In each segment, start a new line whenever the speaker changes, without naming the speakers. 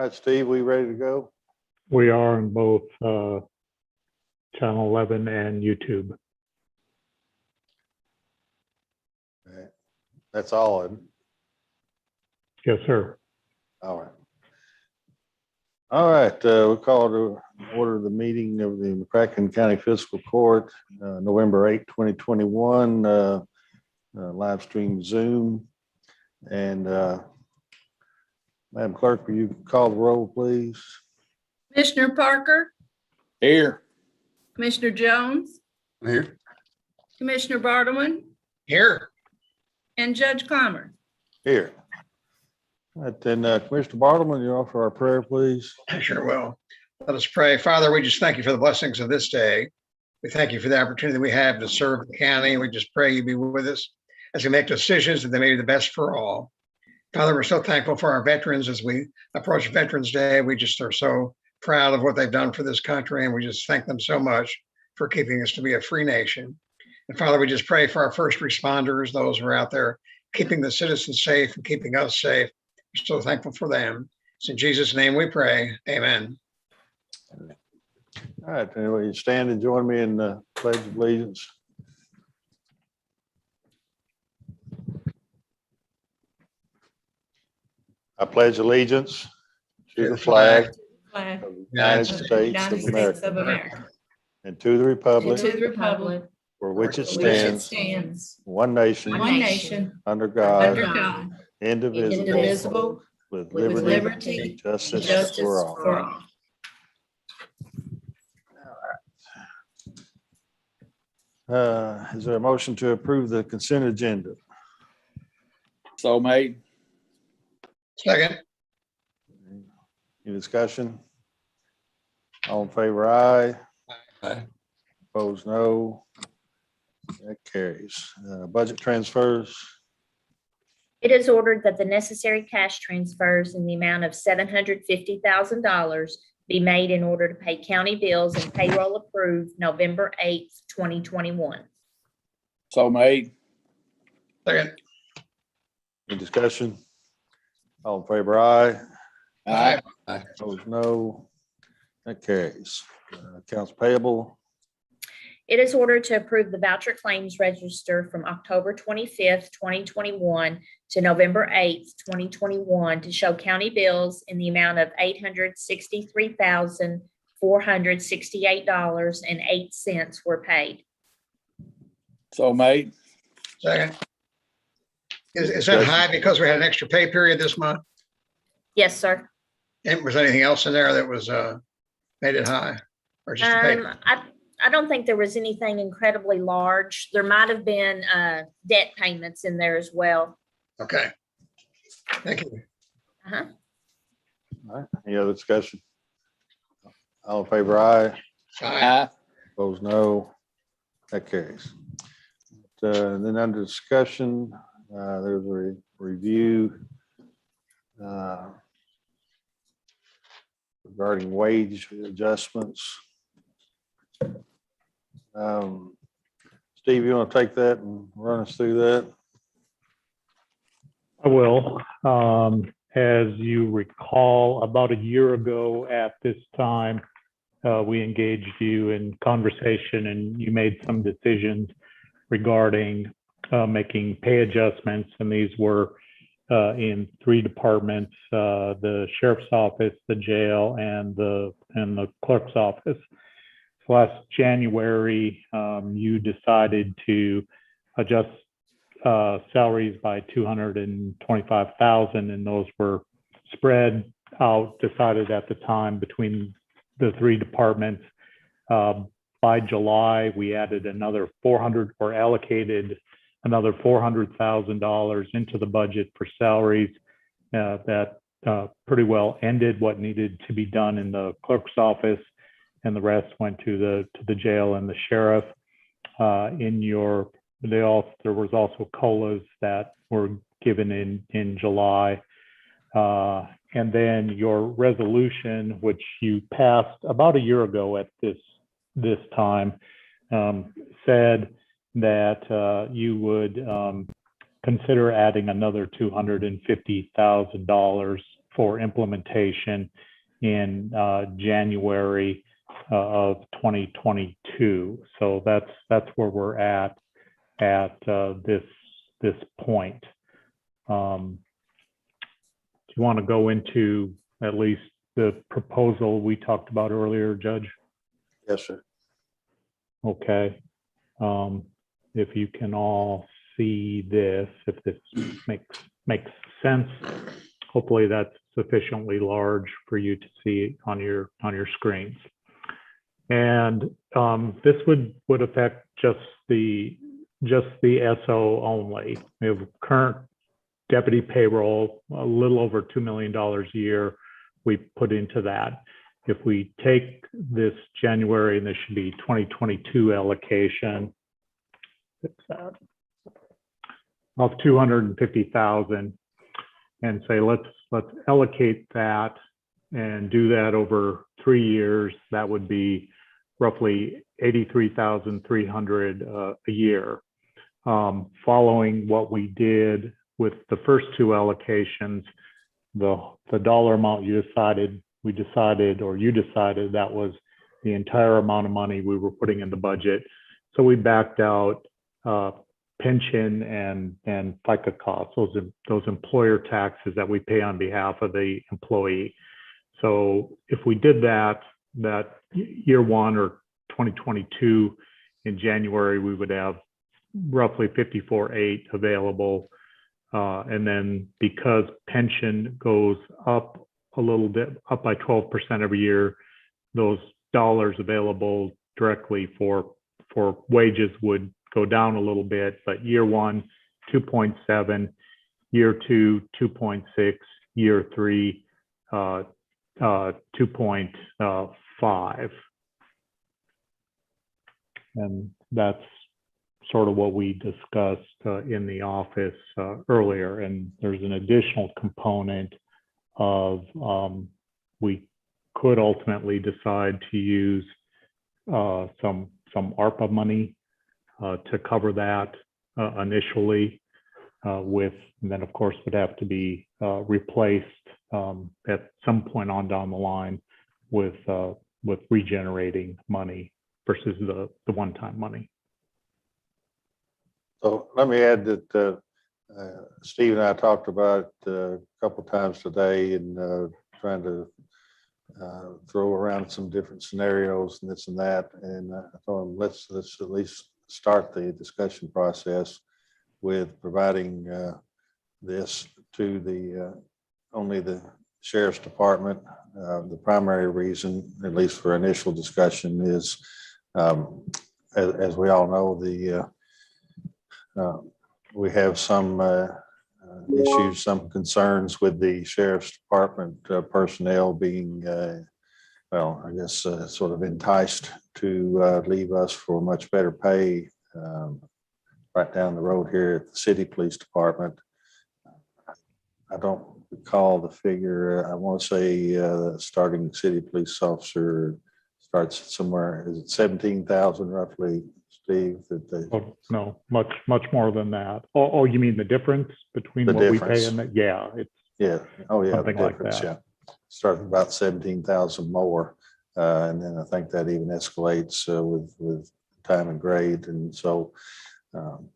All right, Steve, we ready to go?
We are on both Channel 11 and YouTube.
All right. That's all. Isn't it?
Yes, sir.
All right. All right, we'll call to order the meeting of the McCracken County Fiscal Court, November 8, 2021, live stream Zoom. And Madam Clerk, will you call the roll, please?
Commissioner Parker,
Here.
Commissioner Jones,
Here.
Commissioner Bartleman,
Here.
and Judge Clymer.
Here. All right, then Commissioner Bartleman, you offer our prayer, please.
I sure will. Let us pray. Father, we just thank you for the blessings of this day. We thank you for the opportunity we have to serve the county. We just pray you be with us as we make decisions that they may be the best for all. Father, we're so thankful for our veterans as we approach Veterans Day. We just are so proud of what they've done for this country, and we just thank them so much for keeping us to be a free nation. And Father, we just pray for our first responders, those who are out there keeping the citizens safe and keeping us safe. We're so thankful for them. It's in Jesus' name we pray. Amen.
All right, anyway, you stand and join me in the Pledge of Allegiance. I pledge allegiance to the flag of the United States of America and to the republic for which it stands, one nation, under God, indivisible, with liberty and justice for all. Is there a motion to approve the consent agenda?
So made.
Second.
Any discussion? All in favor, aye.
Aye.
Opposed, no. That carries. Budget transfers.
It is ordered that the necessary cash transfers in the amount of $750,000 be made in order to pay county bills and payroll approved November 8th, 2021.
So made.
Second.
Any discussion? All in favor, aye.
Aye.
Opposed, no. That carries. Accounts payable.
It is ordered to approve the voucher claims register from October 25th, 2021 to November 8th, 2021 to show county bills in the amount of $863,468.08 were paid.
So made.
Second. Is that high because we had an extra pay period this month?
Yes, sir.
And was anything else in there that was made it high? Or just the pay?
I don't think there was anything incredibly large. There might have been debt payments in there as well.
Okay. Thank you.
Uh-huh.
All right. Any other discussion? All in favor, aye.
Aye.
Opposed, no. That carries. Then under discussion, there's a review regarding wage adjustments. Steve, you want to take that and run us through that?
I will. As you recall, about a year ago at this time, we engaged you in conversation and you made some decisions regarding making pay adjustments. And these were in three departments, the sheriff's office, the jail, and the clerk's office. So last January, you decided to adjust salaries by $225,000, and those were spread out, decided at the time between the three departments. By July, we added another allocated another $400,000 into the budget for salaries. That pretty well ended what needed to be done in the clerk's office, and the rest went to the jail and the sheriff. There was also COLAs that were given in July. And then your resolution, which you passed about a year ago at this time, said that you would consider adding another $250,000 for implementation in January of 2022. So that's where we're at this point. Do you want to go into at least the proposal we talked about earlier, Judge?
Yes, sir.
Okay. If you can all see this, if this makes sense, hopefully that's sufficiently large for you to see on your screens. And this would affect just the SO only. We have current deputy payroll, a little over $2 million a year we put into that. If we take this January, and this should be 2022 allocation of 250,000, and say let's allocate that and do that over 3 years, that would be roughly 83,300 a year. Following what we did with the first two allocations, the dollar amount you decided that was the entire amount of money we were putting in the budget. So we backed out pension and FICA costs, those employer taxes that we pay on behalf of the employee. So if we did that year one or 2022 in January, we would have roughly 54.8 available. And then because pension goes up a little bit, up by 12% every year, those dollars available directly for wages would go down a little bit, but year one, 2.7, year two, 2.6, year three, 2.5. And that's sort of what we discussed in the office earlier. And there's an additional component of we could ultimately decide to use some ARPA money to cover that initially with, and then of course would have to be replaced at some point on down the line with regenerating money versus the one-time money.
So let me add that Steve and I talked about it a couple times today, and trying to throw around some different scenarios and this and that. And I told him, let's at least start the discussion process with providing this to the only the Sheriff's Department. The primary reason, at least for initial discussion, is as we all know, we have some issues, some concerns with the Sheriff's Department personnel being, well, I guess sort of enticed to leave us for much better pay right down the road here at the City Police Department. I don't recall the figure. I want to say starting city police officer starts somewhere, is it 17,000 roughly, Steve?
Oh, no, much more than that. Oh, you mean the difference between what we pay and that? Yeah, it's something like that.
Yeah, starting about 17,000 more, and then I think that even escalates with time and grade. And so, you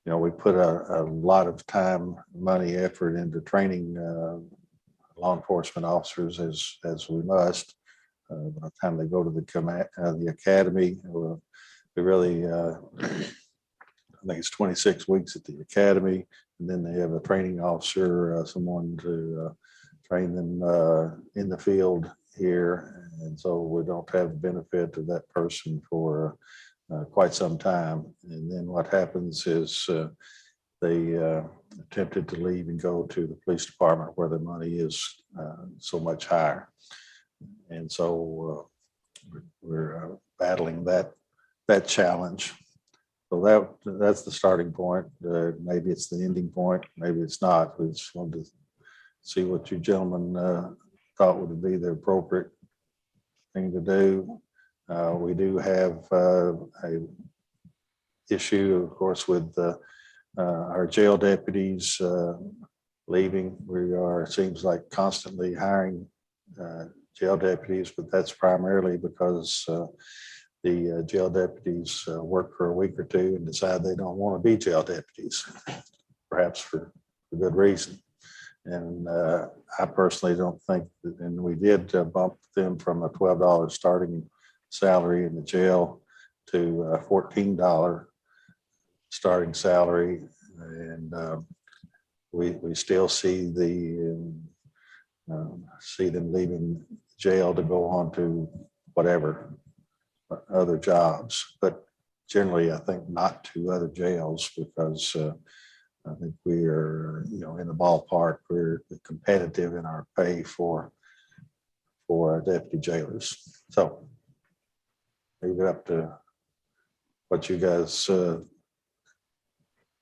know, we put a lot of time, money, effort into training law enforcement officers as we must. By the time they go to the academy, we really, I think it's 26 weeks at the academy, and then they have a training officer, someone to train them in the field here. And so we don't have the benefit of that person for quite some time. And then what happens is they attempted to leave and go to the police department where the money is so much higher. And so we're battling that challenge. So that's the starting point. Maybe it's the ending point. Maybe it's not. We just wanted to see what you gentlemen thought would be the appropriate thing to do. We do have a issue, of course, with our jail deputies. leaving. We are, it seems like, constantly hiring jail deputies, but that's primarily because the jail deputies work for a week or two and decide they don't want to be jail deputies, perhaps for good reason. And I personally don't think that, and we did bump them from a $12 starting salary in the jail to a $14 starting salary. And we still see see them leaving jail to go on to whatever other jobs, but generally I think not to other jails, because I think we are, in the ballpark. We're competitive in our pay for our deputy jailers. So leave it up to what you guys think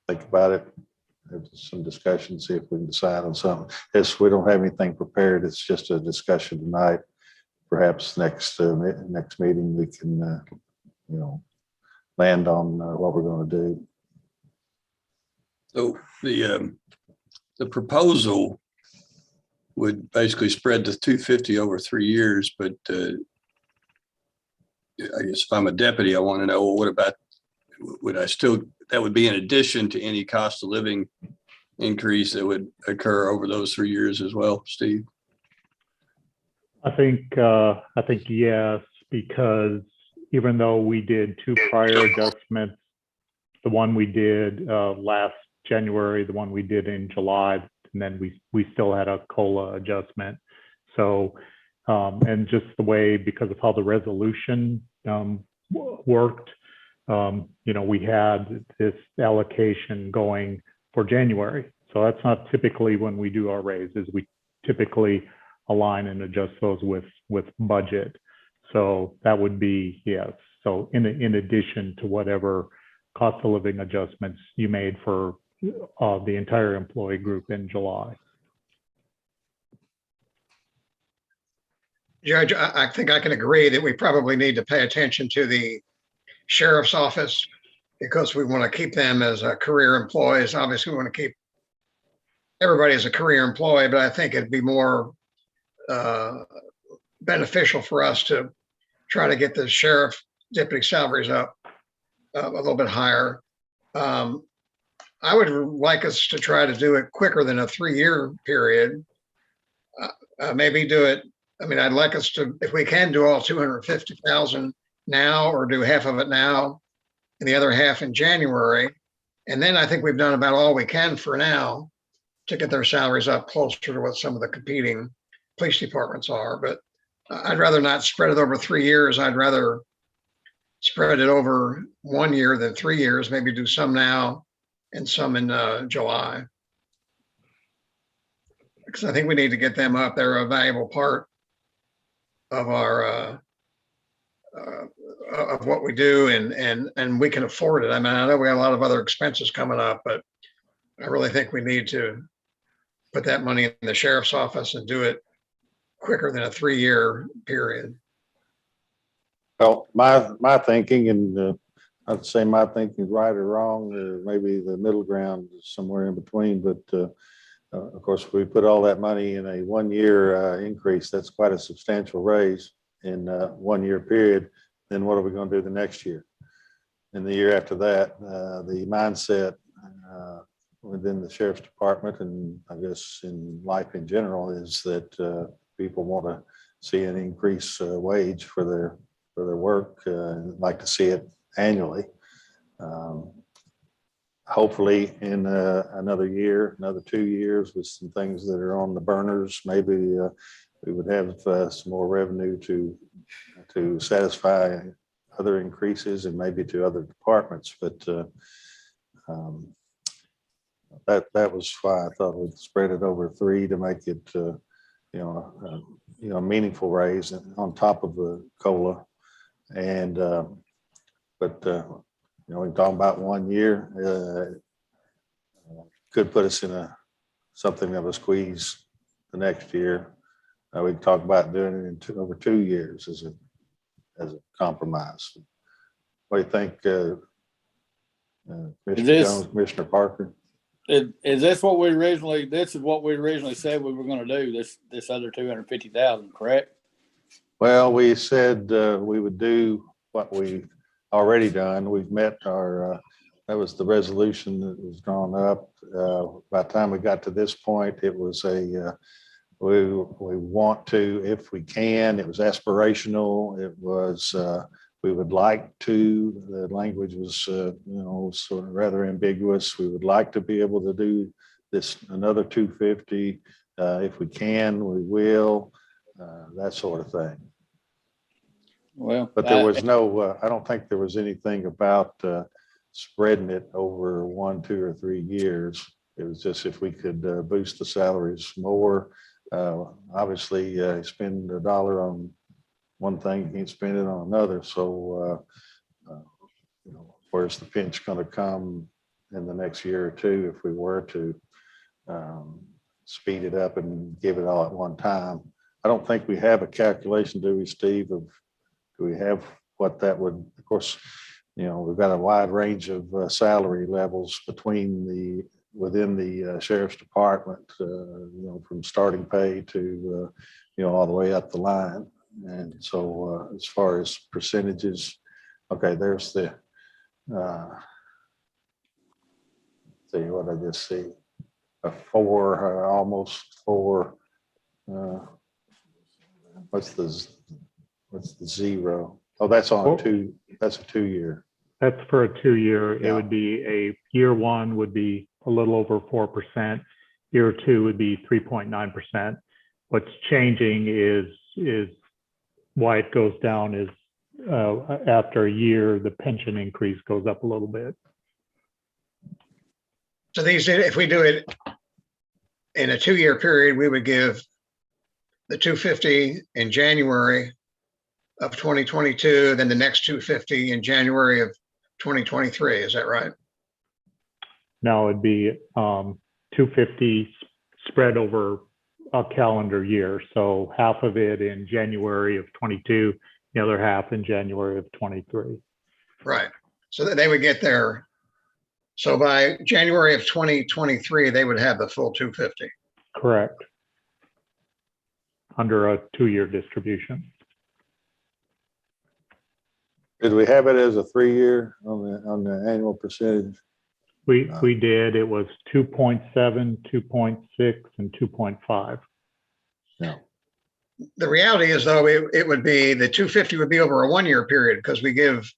about it. Have some discussion, see if we can decide on something. We don't have anything prepared. It's just a discussion tonight. Perhaps next meeting we can, land on what we're going to do.
So the proposal would basically spread the 250 over 3 years, but I guess if I'm a deputy, I want to know, well, what about, that would be in addition to any cost of living increase that would occur over those 3 years as well, Steve?
I think yes, because even though we did 2 prior adjustments, the one we did last January, the one we did in July, and then we still had a COLA adjustment. So, and just the way, because of how the resolution worked, we had this allocation going for January. So that's not typically when we do our raises. We typically align and adjust those with budget. So that would be, yes. So in addition to whatever cost of living adjustments you made for the entire employee group in July.
Judge, I think I can agree that we probably need to pay attention to the sheriff's office, because we want to keep them as career employees. Obviously, we want to keep everybody as a career employee, but I think it'd be more beneficial for us to try to get the sheriff deputy salaries up a little bit higher. I would like us to try to do it quicker than a 3-year period. Maybe do it. I mean, I'd like us to, if we can, do all 250,000 now, or do half of it now and the other half in January. And then I think we've done about all we can for now to get their salaries up closer to what some of the competing police departments are. But I'd rather not spread it over 3 years. I'd rather spread it over 1 year than 3 years, maybe do some now and some in July. Because I think we need to get them up. They're a valuable part of our of what we do, and we can afford it. I mean, I know we have a lot of other expenses coming up, but I really think we need to put that money in the sheriff's office and do it quicker than a 3-year period.
Well, my thinking, and I'd say my thinking is right or wrong, or maybe the middle ground is somewhere in between. But of course, if we put all that money in a 1-year increase, that's quite a substantial raise in a 1-year period. Then what are we going to do the next year? And the year after that, the mindset within the sheriff's department, and I guess in life in general, is that people want to see an increased wage for their work, and like to see it annually. Hopefully in another year, another 2 years, with some things that are on the burners, maybe we would have some more revenue to satisfy other increases and maybe to other departments. But that was why I thought we'd spread it over 3 to make it a meaningful raise on top of the COLA. And we're talking about 1 year, could put us in something of a squeeze the next year. We can talk about doing it in over 2 years as a compromise. What do you think, Commissioner Jones, Commissioner Parker?
Is this what this is what we originally said we were gonna do, this other 250,000, correct?
Well, we said we would do what we already done. We've met our, that was the resolution that was drawn up. By the time we got to this point, it was we want to, if we can, it was aspirational. It was, we would like to, the language was, sort of rather ambiguous. We would like to be able to do this, another 250. If we can, we will, that sort of thing.
Well,
But there was no, I don't think there was anything about spreading it over 1, 2, or 3 years. It was just if we could boost the salaries more. Obviously, spend $1 on one thing, you can't spend it on another. So, where's the pinch going to come in the next year or two if we were to speed it up and give it all at one time? I don't think we have a calculation, do we, Steve, of do we have what that would, of course, we've got a wide range of salary levels within the sheriff's department, from starting pay to, all the way up the line. And so as far as percentages, okay, there's the, see what I just see, a 4, almost 4, what's the 0? Oh, that's on that's a 2-year.
That's for a 2-year.
Yeah.
It would be year 1 would be a little over 4%. Year 2 would be 3.9%. What's changing is why it goes down is after a year, the pension increase goes up a little bit.
So if we do it in a 2-year period, we would give the 250 in January of 2022, then the next 250 in January of 2023. Is that right?
Now it'd be 250 spread over a calendar year. So half of it in January of 22, the other half in January of 23.
Right. So that they would get there. So by January of 2023, they would have the full 250.
Correct. Under a 2-year distribution.
Did we have it as a 3-year on the annual percentage?
We did. It was 2.7, 2.6, and 2.5.
No.
The reality is, though, it would be the 250 would be over a 1-year period because we give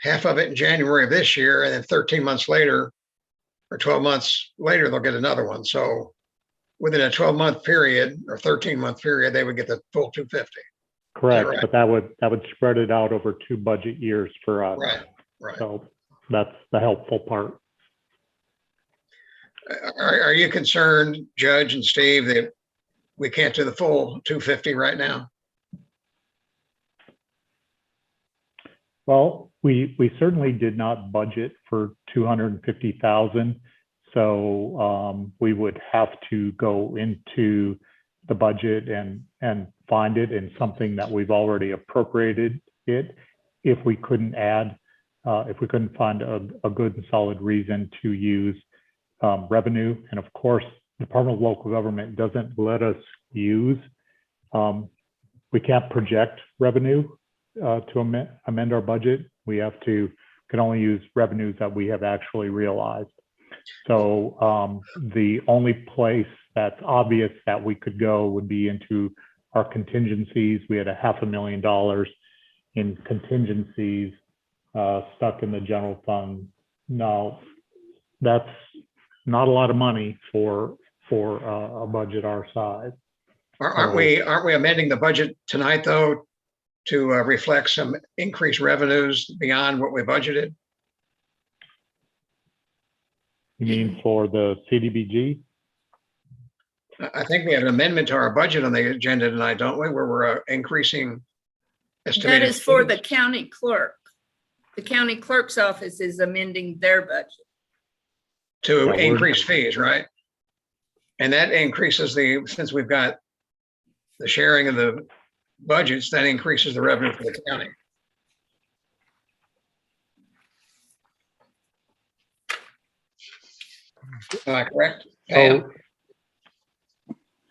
half of it in January of this year, and then 13 months later or 12 months later, they'll get another one. So within a 12-month period or 13-month period, they would get the full 250.
Correct,
right?
but that would spread it out over 2 budget years for us.
Right.
So that's the helpful part.
Are you concerned, Judge and Steve, that we can't do the full 250 right now?
Well, we certainly did not budget for 250,000. So we would have to go into the budget and find it in something that we've already appropriated it if we couldn't find a good and solid reason to use revenue. And of course, the Department of Local Government doesn't let us use, we can't project revenue to amend our budget. We can only use revenues that we have actually realized. So the only place that's obvious that we could go would be into our contingencies. We had $500,000 in contingencies stuck in the general fund. Now, that's not a lot of money for a budget our size.
Aren't we amending the budget tonight, though, to reflect some increased revenues beyond what we budgeted?
You mean for the CDBG?
I think we have an amendment to our budget on the agenda tonight, don't we, where we're increasing estimated.
That is for the
fees.
county clerk. The county clerk's office is amending their budget.
To
Yeah,
increase fees, right? And that increases since we've got the sharing of the budgets, that increases the revenue for the county. Am I correct? Pam?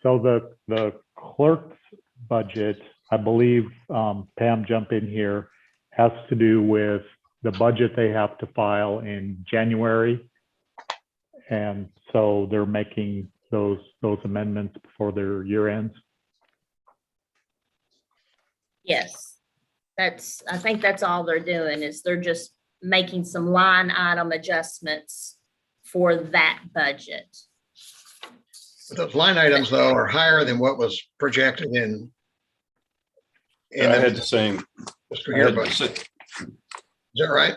So the clerk's budget, I believe, Pam, jump in here, has to do with the budget they have to file in January. And so they're making those amendments before their year ends.
Yes, I think that's all they're doing is they're just making some line item adjustments for that budget.
Those line items, though, are higher than what was projected in
I had the
the
same,
fiscal
I
year
had the
budget.
sa-
Is that right?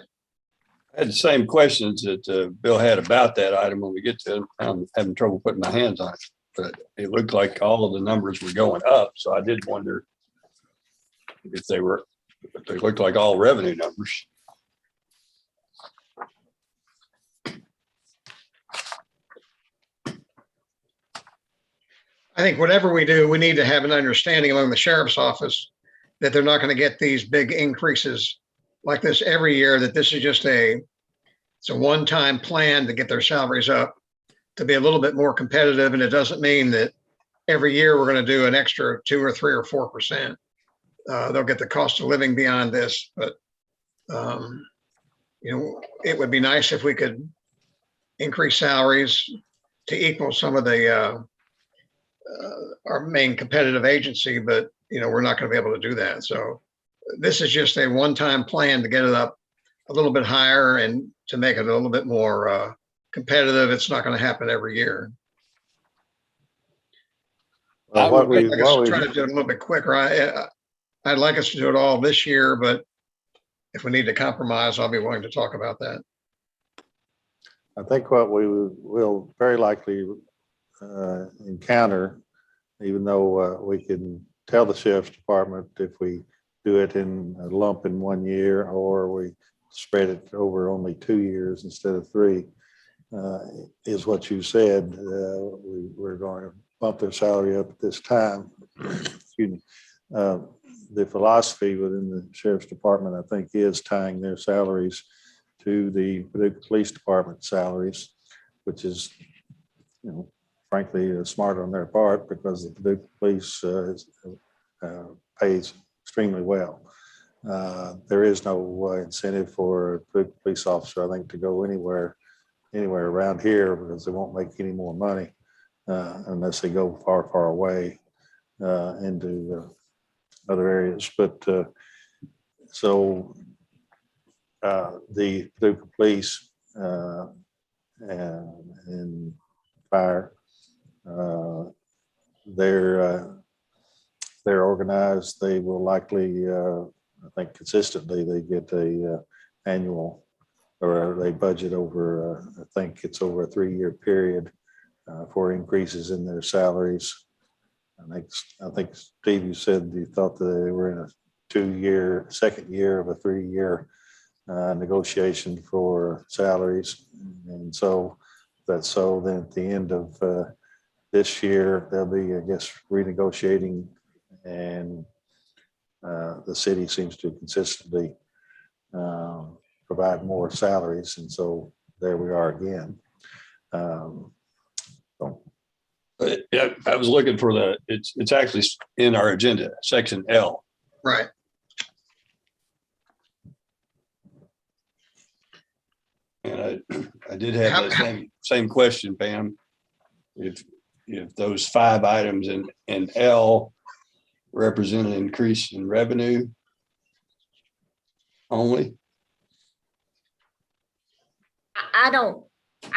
I had the same questions that Bill had about that item when we get to it. I'm having trouble putting my hands on it. But it looked like all of the numbers were going up, so I did wonder if they looked like all revenue numbers.
I think whatever we do, we need to have an understanding among the sheriff's office that they're not going to get these big increases like this every year, that this is just it's a one-time plan to get their salaries up to be a little bit more competitive. And it doesn't mean that every year we're going to do an extra 2 or 3 or 4%. They'll get the cost of living beyond this, but it would be nice if we could increase salaries to equal some of the our main competitive agency, but we're not going to be able to do that. So this is just a one-time plan to get it up a little bit higher and to make it a little bit more competitive. It's not going to happen every year.
Well, what we,
I'd like us to try to do it a little bit quicker. I'd like us to do it all this year, but if we need to compromise, I'll be willing to talk about that.
I think what we will very likely encounter, even though we can tell the sheriff's department if we do it in a lump in 1 year, or we spread it over only 2 years instead of 3, is what you said. We're going to bump their salary up at this time. Excuse me. The philosophy within the sheriff's department, I think, is tying their salaries to the police department salaries, which is, frankly, smart on their part, because the Paducah police pays extremely well. There is no incentive for a Paducah police officer, I think, to go anywhere around here, because they won't make any more money unless they go far, far away into other areas. But so the Paducah police and fire, they're organized. They will likely, I think, consistently they get a annual, or they budget over, I think it's over a 3-year period for increases in their salaries. I think Steve, you said you thought that they were in a second year of a 3-year negotiation for salaries. And so that's so then at the end of this year, they'll be, I guess, renegotiating, and the city seems to consistently provide more salaries. And so there we are again.
Yeah, I was looking for it's actually in our agenda, section L.
Right.
And I did have that same question, Pam. If those 5 items in L represent an increase in revenue only?
I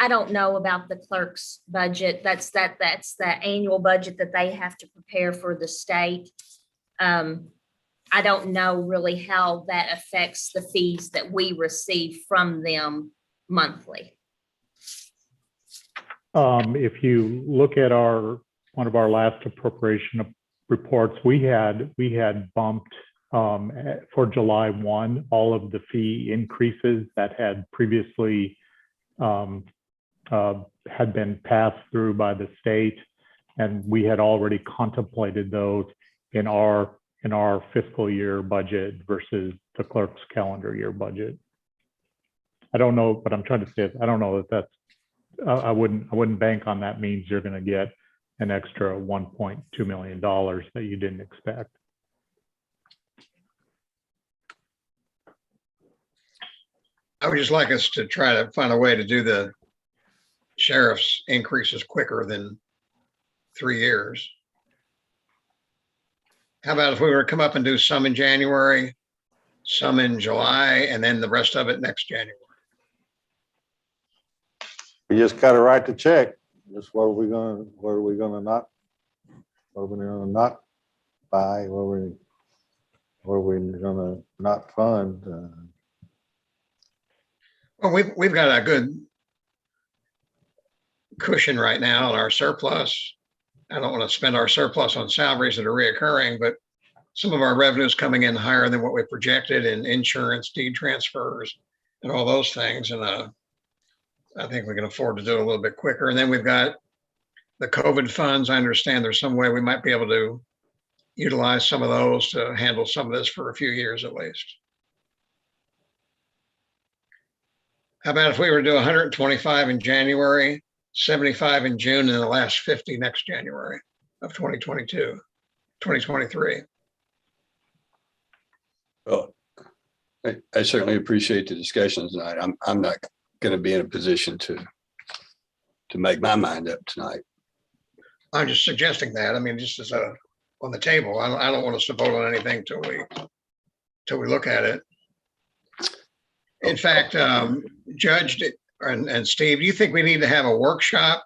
don't know about the clerk's budget. That's the annual budget that they have to prepare for the state. I don't know really how that affects the fees that we receive from them monthly.
If you look at one of our last appropriation reports, we had bumped for July 1 all of the fee increases that had previously had been passed through by the state, and we had already contemplated those in our fiscal year budget versus the clerk's calendar year budget. I don't know, but I'm trying to say, I don't know if that's I wouldn't bank on that means you're going to get an extra $1.2 million that you didn't expect.
I would just like us to try to find a way to do the sheriff's increases quicker than 3 years. How about if we were to come up and do some in January, some in July, and then the rest of it next January?
We just got to write the check. Just what are we gonna not buy? What are we gonna not fund?
Well, we've got a good cushion right now in our surplus. I don't want to spend our surplus on salaries that are reoccurring, but some of our revenues coming in higher than what we projected in insurance, deed transfers, and all those things. And I think we can afford to do it a little bit quicker. And then we've got the COVID funds. I understand there's some way we might be able to utilize some of those to handle some of this for a few years at least. How about if we were to do 125 in January, 75 in June, and the last 50 next January of 2023?
Well, I certainly appreciate the discussions tonight. I'm not going to be in a position to make my mind up tonight.
I'm just suggesting that. I mean, just as on the table. I don't want us to vote on anything till we look at it. In fact, Judge and Steve, do you think we need to have a workshop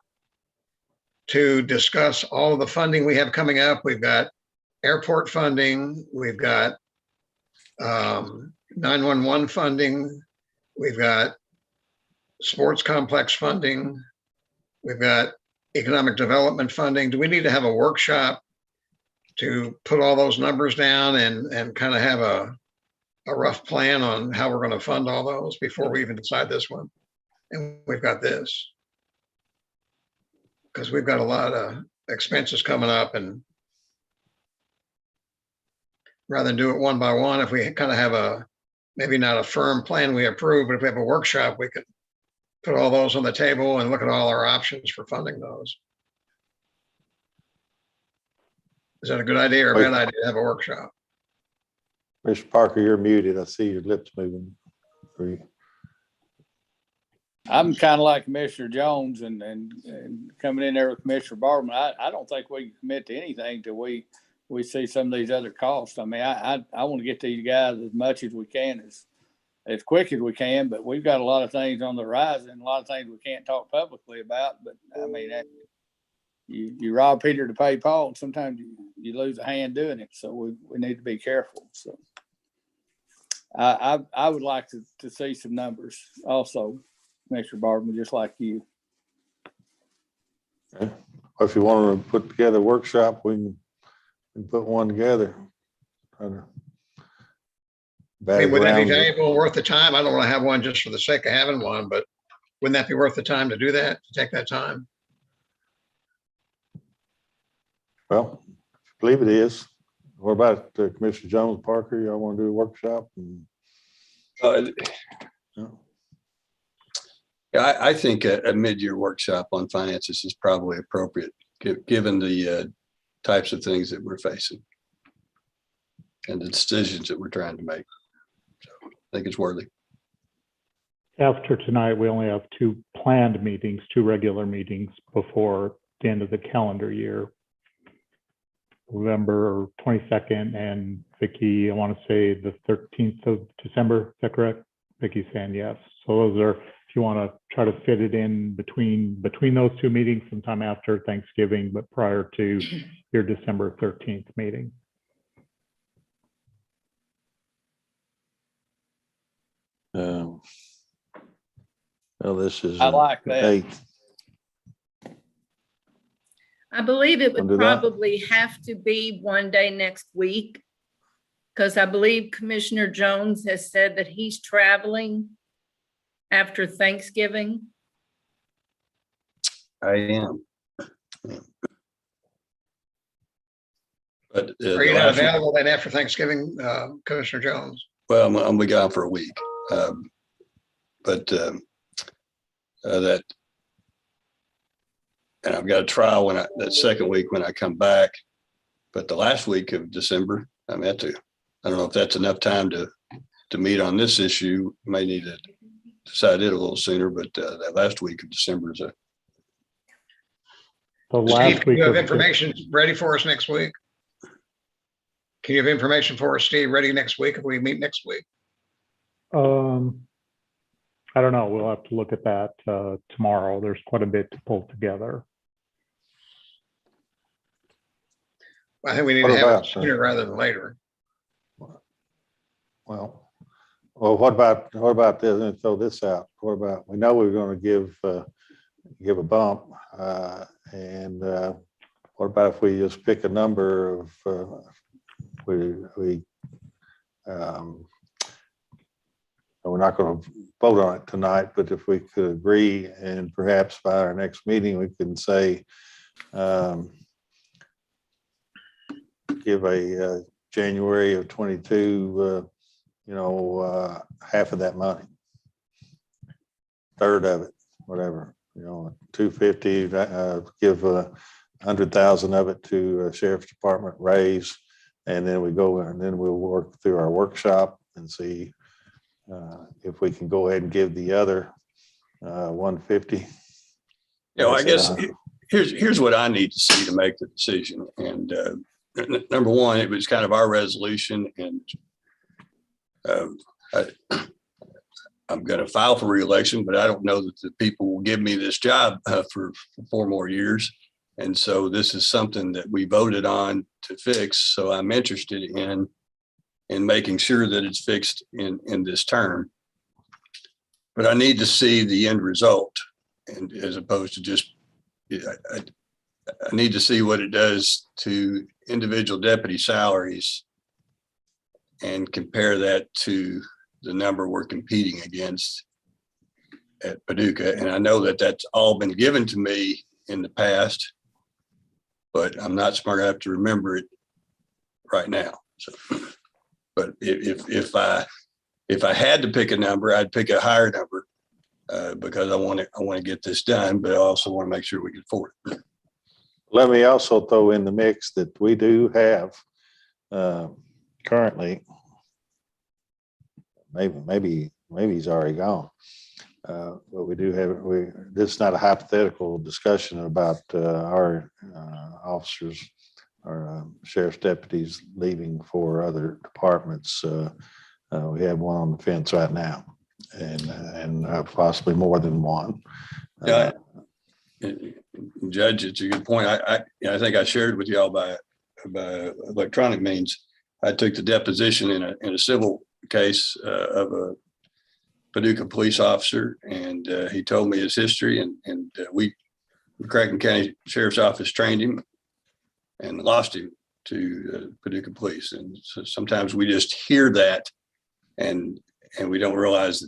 to discuss all of the funding we have coming up? We've got airport funding, we've got 911 funding, we've got sports complex funding, we've got economic development funding. Do we need to have a workshop to put all those numbers down and kind of have a rough plan on how we're going to fund all those before we even decide this one? And we've got this, because we've got a lot of expenses coming up, and rather than do it one by one, if we kind of have maybe not a firm plan we approve, but if we have a workshop, we could put all those on the table and look at all our options for funding those. Is that a good idea or a bad idea to have a workshop?
Mr. Parker, you're muted. I see your lips moving.
I'm kind of like Commissioner Jones and coming in there with Commissioner Barberman. I don't think we can commit to anything till we see some of these other costs. I mean, I want to get these guys as much as we can, as quick as we can, but we've got a lot of things on the horizon, a lot of things we can't talk publicly about. But I mean, you rob Peter to pay Paul, and sometimes you lose a hand doing it. So we need to be careful. So I would like to see some numbers also, Mr. Barberman, just like you.
Okay. Well, if you want to put together a workshop, we can put one together.
I mean, would that be valuable and worth the time? I don't want to have one just for the sake of having one, but wouldn't that be worth the time to do that, to take that time?
Well, I believe it is. What about Commissioner Jones, Parker? Y'all want to do a workshop?
Yeah, I think a mid-year workshop on finances is probably appropriate, given the types of things that we're facing and the decisions that we're trying to make. So I think it's worthy.
After tonight, we only have two planned meetings, two regular meetings before the end of the calendar year. November 22nd and Vicki, I want to say the 13th of December. Is that correct? Vicki's saying yes. So those are, if you want to try to fit it in between those two meetings sometime after Thanksgiving, but prior to your December 13th meeting.
Well, this is.
I like that.
8th.
I believe it would
Wanna do that?
probably have to be one day next week, because I believe Commissioner Jones has said that he's traveling after Thanksgiving.
I am. But
Are you not available then after Thanksgiving, Commissioner Jones?
well, I'm gonna be gone for a week. But that and I've got a trial that second week when I come back. But the last week of December, I don't know if that's enough time to meet on this issue. May need to decide it a little sooner, but that last week of December is
The
Steve,
last
can
week
you have
of
information ready for us next week? Can you have information for us, Steve, ready next week if we meet next week?
I don't know. We'll have to look at that tomorrow. There's quite a bit to pull together.
I think we need
What
to have
about,
it sooner rather than later.
Well, what about this? And throw this out. What about, we know we're going to give a bump. And what about if we just pick a number of, we're not going to vote on it tonight, but if we could agree and perhaps by our next meeting, we can say, give a January of 22, half of that money, third of it, whatever, 250, give 100,000 of it to Sheriff's Department raise. And then we go and then we'll work through our workshop and see if we can go ahead and give the other 150.
I guess here's what I need to see to make the decision. And number one, it was kind of our resolution, and I'm going to file for reelection, but I don't know that the people will give me this job for 4 more years. And so this is something that we voted on to fix. So I'm interested in making sure that it's fixed in this term. But I need to see the end result, and as opposed to just, I need to see what it does to individual deputy salaries and compare that to the number we're competing against at Paducah. And I know that that's all been given to me in the past, but I'm not smart enough to remember it right now. So, but if I had to pick a number, I'd pick a higher number because I want to get this done, but I also want to make sure we can afford it.
Let me also throw in the mix that we do have currently. Maybe he's already gone. But we do have, this is not a hypothetical discussion about our officers, our sheriff's deputies leaving for other departments. We have one on the fence right now, and possibly more than one.
Judge, it's a good point. I think I shared with y'all by electronic means. I took the deposition in a civil case of a Paducah police officer, and he told me his history, and McCracken County Sheriff's Office trained him and lost him to Paducah Police. And so sometimes we just hear that and we don't realize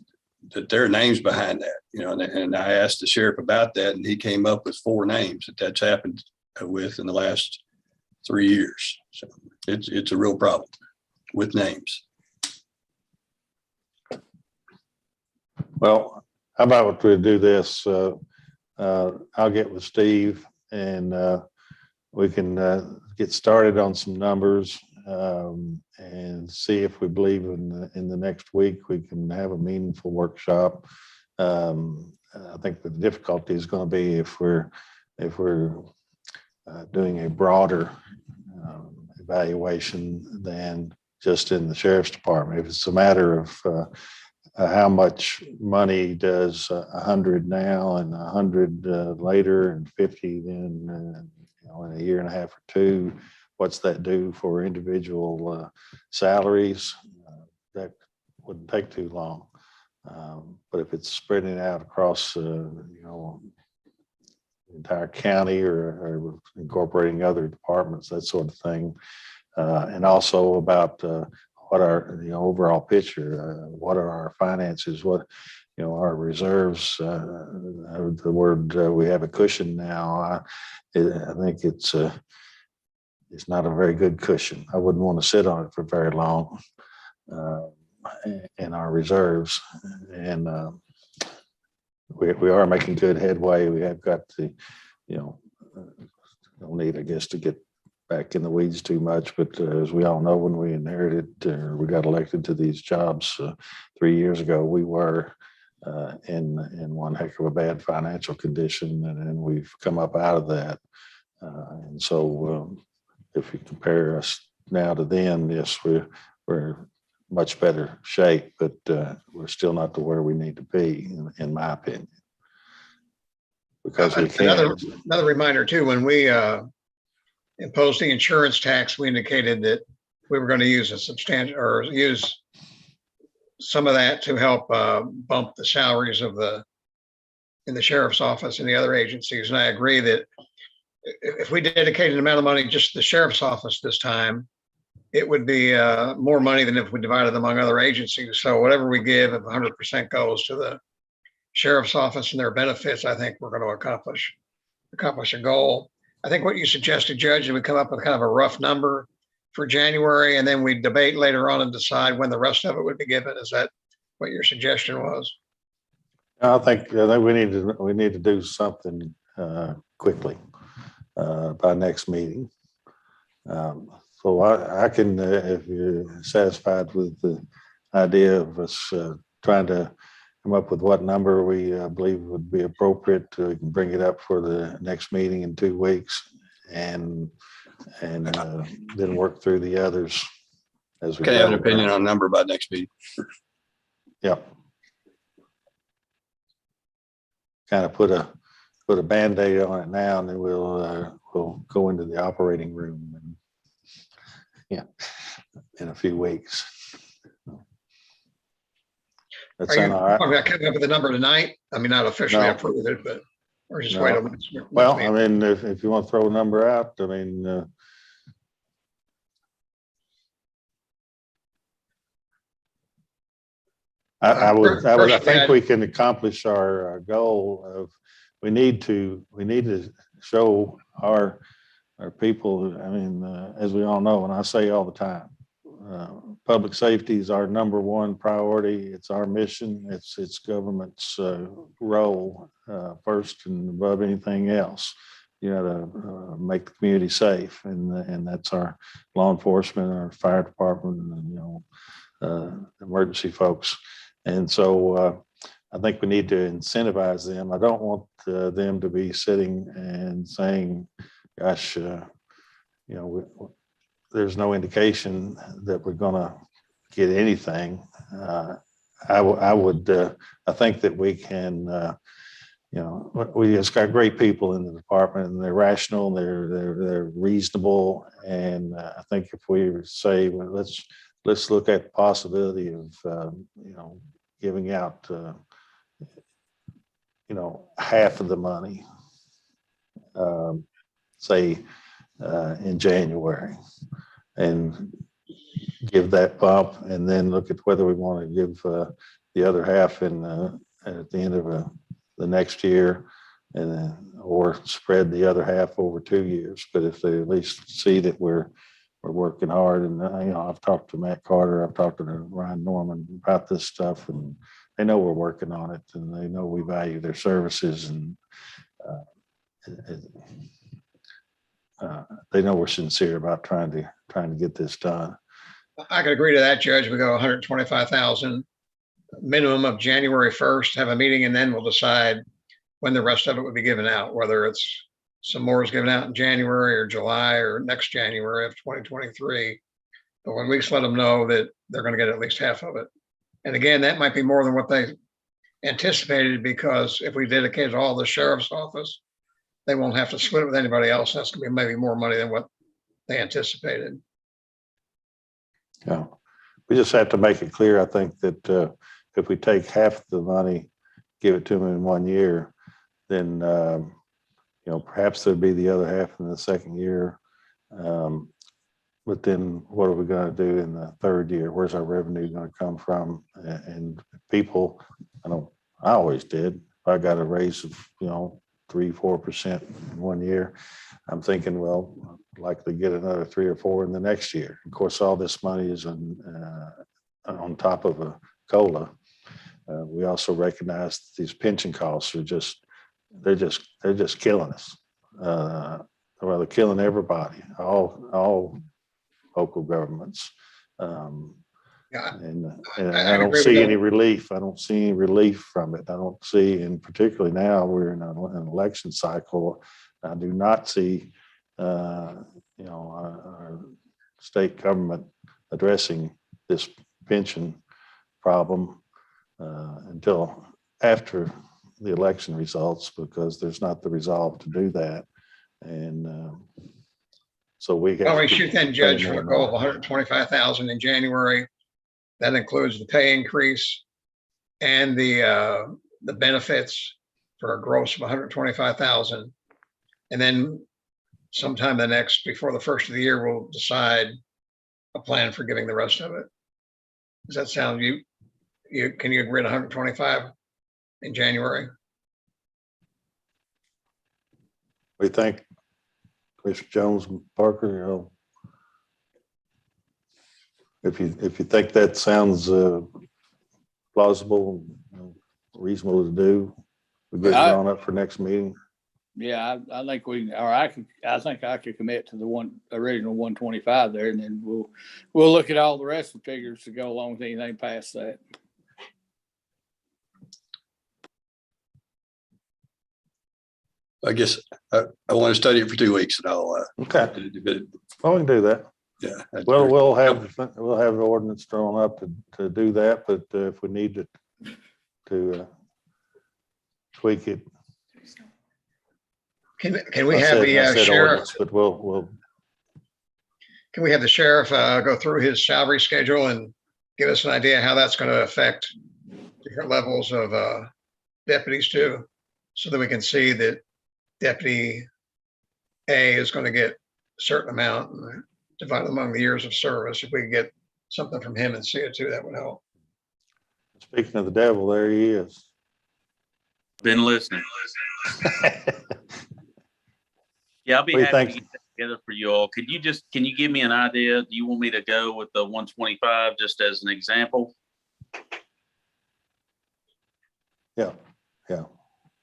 that there are names behind that, and I asked the sheriff about that, and he came up with 4 names that's happened with in the last 3 years. So it's a real problem with names.
Well, how about we do this? I'll get with Steve and we can get started on some numbers and see if we believe in the next week we can have a meaningful workshop. I think the difficulty is going to be if we're doing a broader evaluation than just in the sheriff's department. If it's a matter of how much money does 100 now and 100 later and 50 then in a year and a half or 2, what's that do for individual salaries? That wouldn't take too long. But if it's spreading out across the entire county or incorporating other departments, that sort of thing, and also about what are the overall picture, what are our finances, what our reserves, the word we have a cushion now. I think it's not a very good cushion. I wouldn't want to sit on it for very long in our reserves. And we are making good headway. We have got the don't need, I guess, to get back in the weeds too much, but as we all know, when we inherited or we got elected to these jobs 3 years ago, we were in one heck of a bad financial condition, and we've come up out of that. And so if you compare us now to then, yes, we're much better shape, but we're still not to where we need to be, in my opinion. Because we can't.
Another reminder too, when we imposed the insurance tax, we indicated that we were going to use a substantial, or use some of that to help bump the salaries in the sheriff's office and the other agencies. And I agree that if we dedicated an amount of money just to the sheriff's office this time, it would be more money than if we divided among other agencies. So whatever we give, if 100% goes to the sheriff's office and their benefits, I think we're going to accomplish a goal. I think what you suggested, Judge, is we come up with kind of a rough number for January, and then we debate later on and decide when the rest of it would be given. Is that what your suggestion was?
I think we need to do something quickly by next meeting. So I can, if you're satisfied with the idea of us trying to come up with what number we believe would be appropriate, we can bring it up for the next meeting in 2 weeks, and then work through the others as we
Can I have an
go.
opinion on number by next meeting?
Yep. Kind of put a Band-Aid on it now, and then we'll go into the operating room and in a few weeks. That
Are you
sound all right?
talking about coming up with a number tonight? I mean, not officially
No.
approve it, but or just
No.
wait on next
Well,
meeting.
I mean, if you want to throw a number out, I mean, I think we can accomplish our goal of, we need to show our people, I mean, as we all know, and I say all the time, public safety is our number one priority. It's our mission. It's government's role first and above anything else. You know, to make the community safe, and that's our law enforcement, our fire department, and emergency folks. And so I think we need to incentivize them. I don't want them to be sitting and saying, gosh, there's no indication that we're going to get anything. I think that we can, we just got great people in the department, and they're rational, they're reasonable. And I think if we say, well, let's look at the possibility of, giving out, half of the money, say in January, and give that bump, and then look at whether we want to give the other half at the end of the next year, and then, or spread the other half over 2 years. But if they at least see that we're working hard, and I've talked to Matt Carter, I've talked to Ryan Norman about this stuff, and they know we're working on it, and they know we value their services, and they know we're sincere about trying to get this done.
I could agree to that, Judge. We go 125,000 minimum of January 1st, have a meeting, and then we'll decide when the rest of it would be given out, whether it's some more is given out in January or July or next January of 2023. But when we let them know that they're going to get at least half of it. And again, that might be more than what they anticipated, because if we dedicated all the sheriff's office, they won't have to split it with anybody else. That's going to be maybe more money than what they anticipated.
Yeah, we just have to make it clear, I think, that if we take half the money, give it to them in 1 year, then perhaps there'd be the other half in the second year. But then what are we going to do in the third year? Where's our revenue going to come from? And people, I always did. If I got a raise of 3-4% in 1 year, I'm thinking, well, I'd likely get another 3 or 4 in the next year. Of course, all this money is on top of a COLA. We also recognize that these pension costs are they're just killing us. well, they're killing everybody, all local governments.
Yeah,
And
I
I don't
agree with
see
that.
any relief. I don't see any relief from it. I don't see, and particularly now we're in an election cycle. I do not see, our state government addressing this pension problem until after the election results, because there's not the resolve to do that. And so we
Well, we
have to
shoot then
pay
judge for
more
a
and
goal of
more.
125,000 in January. That includes the pay increase and the benefits for a gross of 125,000. And then sometime before the first of the year, we'll decide a plan for giving the rest of it. Does that sound can you agree to 125 in January?
We think, Mr. Jones and Parker, if you think that sounds plausible, reasonable to do, we get it drawn up for next meeting.
Yeah, I think I think I could commit to the original 125 there, and then we'll look at all the rest of the figures to go along with anything past that.
I guess I want to study it for 2 weeks and I'll,
Okay,
but,
well, we can do that.
yeah.
Well, we'll have the ordinance drawn up to do that, but if we need to tweak it.
Can we
I
have
said
the sheriff?
ordinance, but we'll.
Can we have the sheriff go through his salary schedule and give us an idea how that's going to affect different levels of deputies too, so that we can see that Deputy A is going to get a certain amount and divided among the years of service. If we could get something from him and see it too, that would help.
Speaking of the devil, there he is.
Been listening. Yeah, I'll be
What do you
happy to
think?
get that together for you all. Can you give me an idea? Do you want me to go with the 125 just as an example?
Yeah.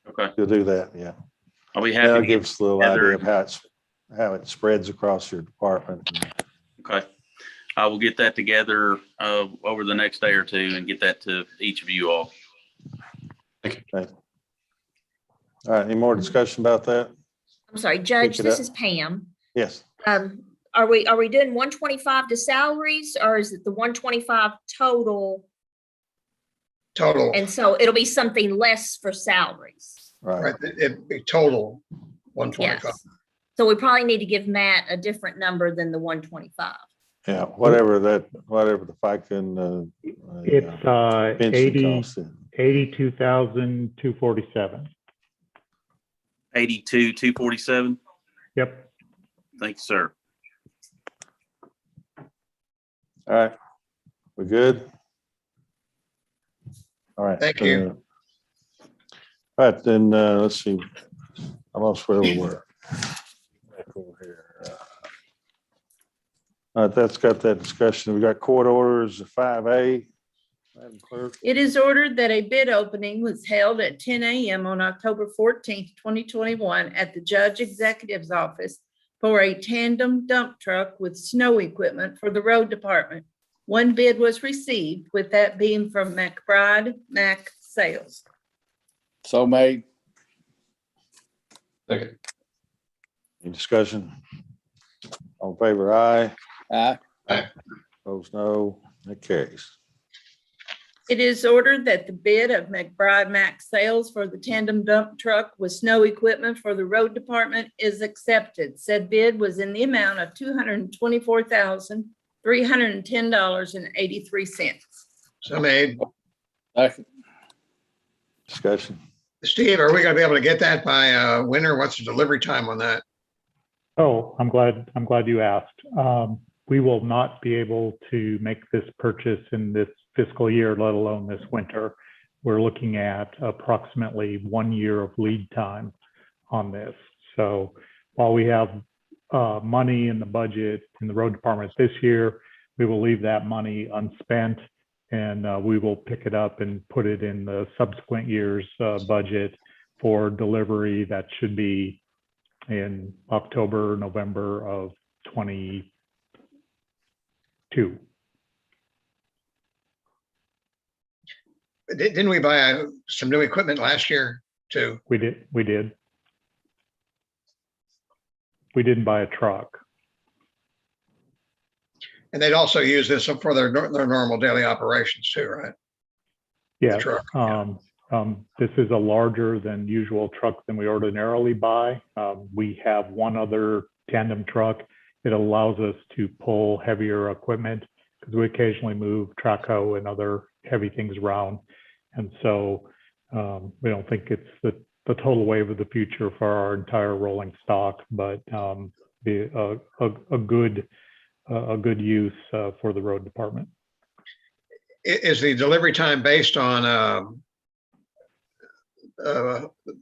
Okay,
You'll do that, yeah.
I'll be
That'll
happy to
give
get
us a little
together.
idea of how it spreads across your department.
Okay, I will get that together over the next day or two and get that to each of you all.
Okay. All right, any more discussion about that?
I'm sorry, Judge,
Pick it
this
up.
is Pam.
Yes.
Are we doing 125 to salaries, or is it the 125 total?
Total,
And so it'll be something less for salaries.
Right.
right? It'd be total 125.
Yes. So we probably need to give Matt a different number than the 125.
Yeah, whatever the FICA
It's
pension cost is.
82,247.
82,247.
Yep.
Thanks, sir.
All right, we good? All right.
Thank you.
All right, then, let's see. I lost where we were. Back over here. All right, that's got that discussion. We got court orders, 5A. Madam Clerk.
It is ordered that a bid opening was held at 10 a.m. on October 14th, 2021 at the Judge Executive's office for a tandem dump truck with snow equipment for the road department. One bid was received, with that being from McBride Mac Sales.
So made.
Second.
Any discussion? All in favor, aye.
Aye.
Opposed, no. That carries.
It is ordered that the bid of McBride Mac Sales for the tandem dump truck with snow equipment for the road department is accepted. Said bid was in the amount of $224,310.83.
So made.
Second.
Discussion.
Steve, are we going to be able to get that by winter? What's the delivery time on that?
Oh, I'm glad you asked. We will not be able to make this purchase in this fiscal year, let alone this winter. We're looking at approximately 1 year of lead time on this. So while we have money in the budget in the road department this year, we will leave that money unspent, and we will pick it up and put it in the subsequent year's budget for delivery. That should be in October, November of 22.
Didn't we buy some new equipment last year too?
We did. We didn't buy a truck.
And they'd also use this for their normal daily operations too, right?
Yeah.
truck,
This is a larger than usual truck than we ordinarily buy. We have one other tandem truck. It allows us to pull heavier equipment because we occasionally move track hoe and other heavy things around. And so we don't think it's the total wave of the future for our entire rolling stock, but be a good use for the road department.
Is the delivery time based on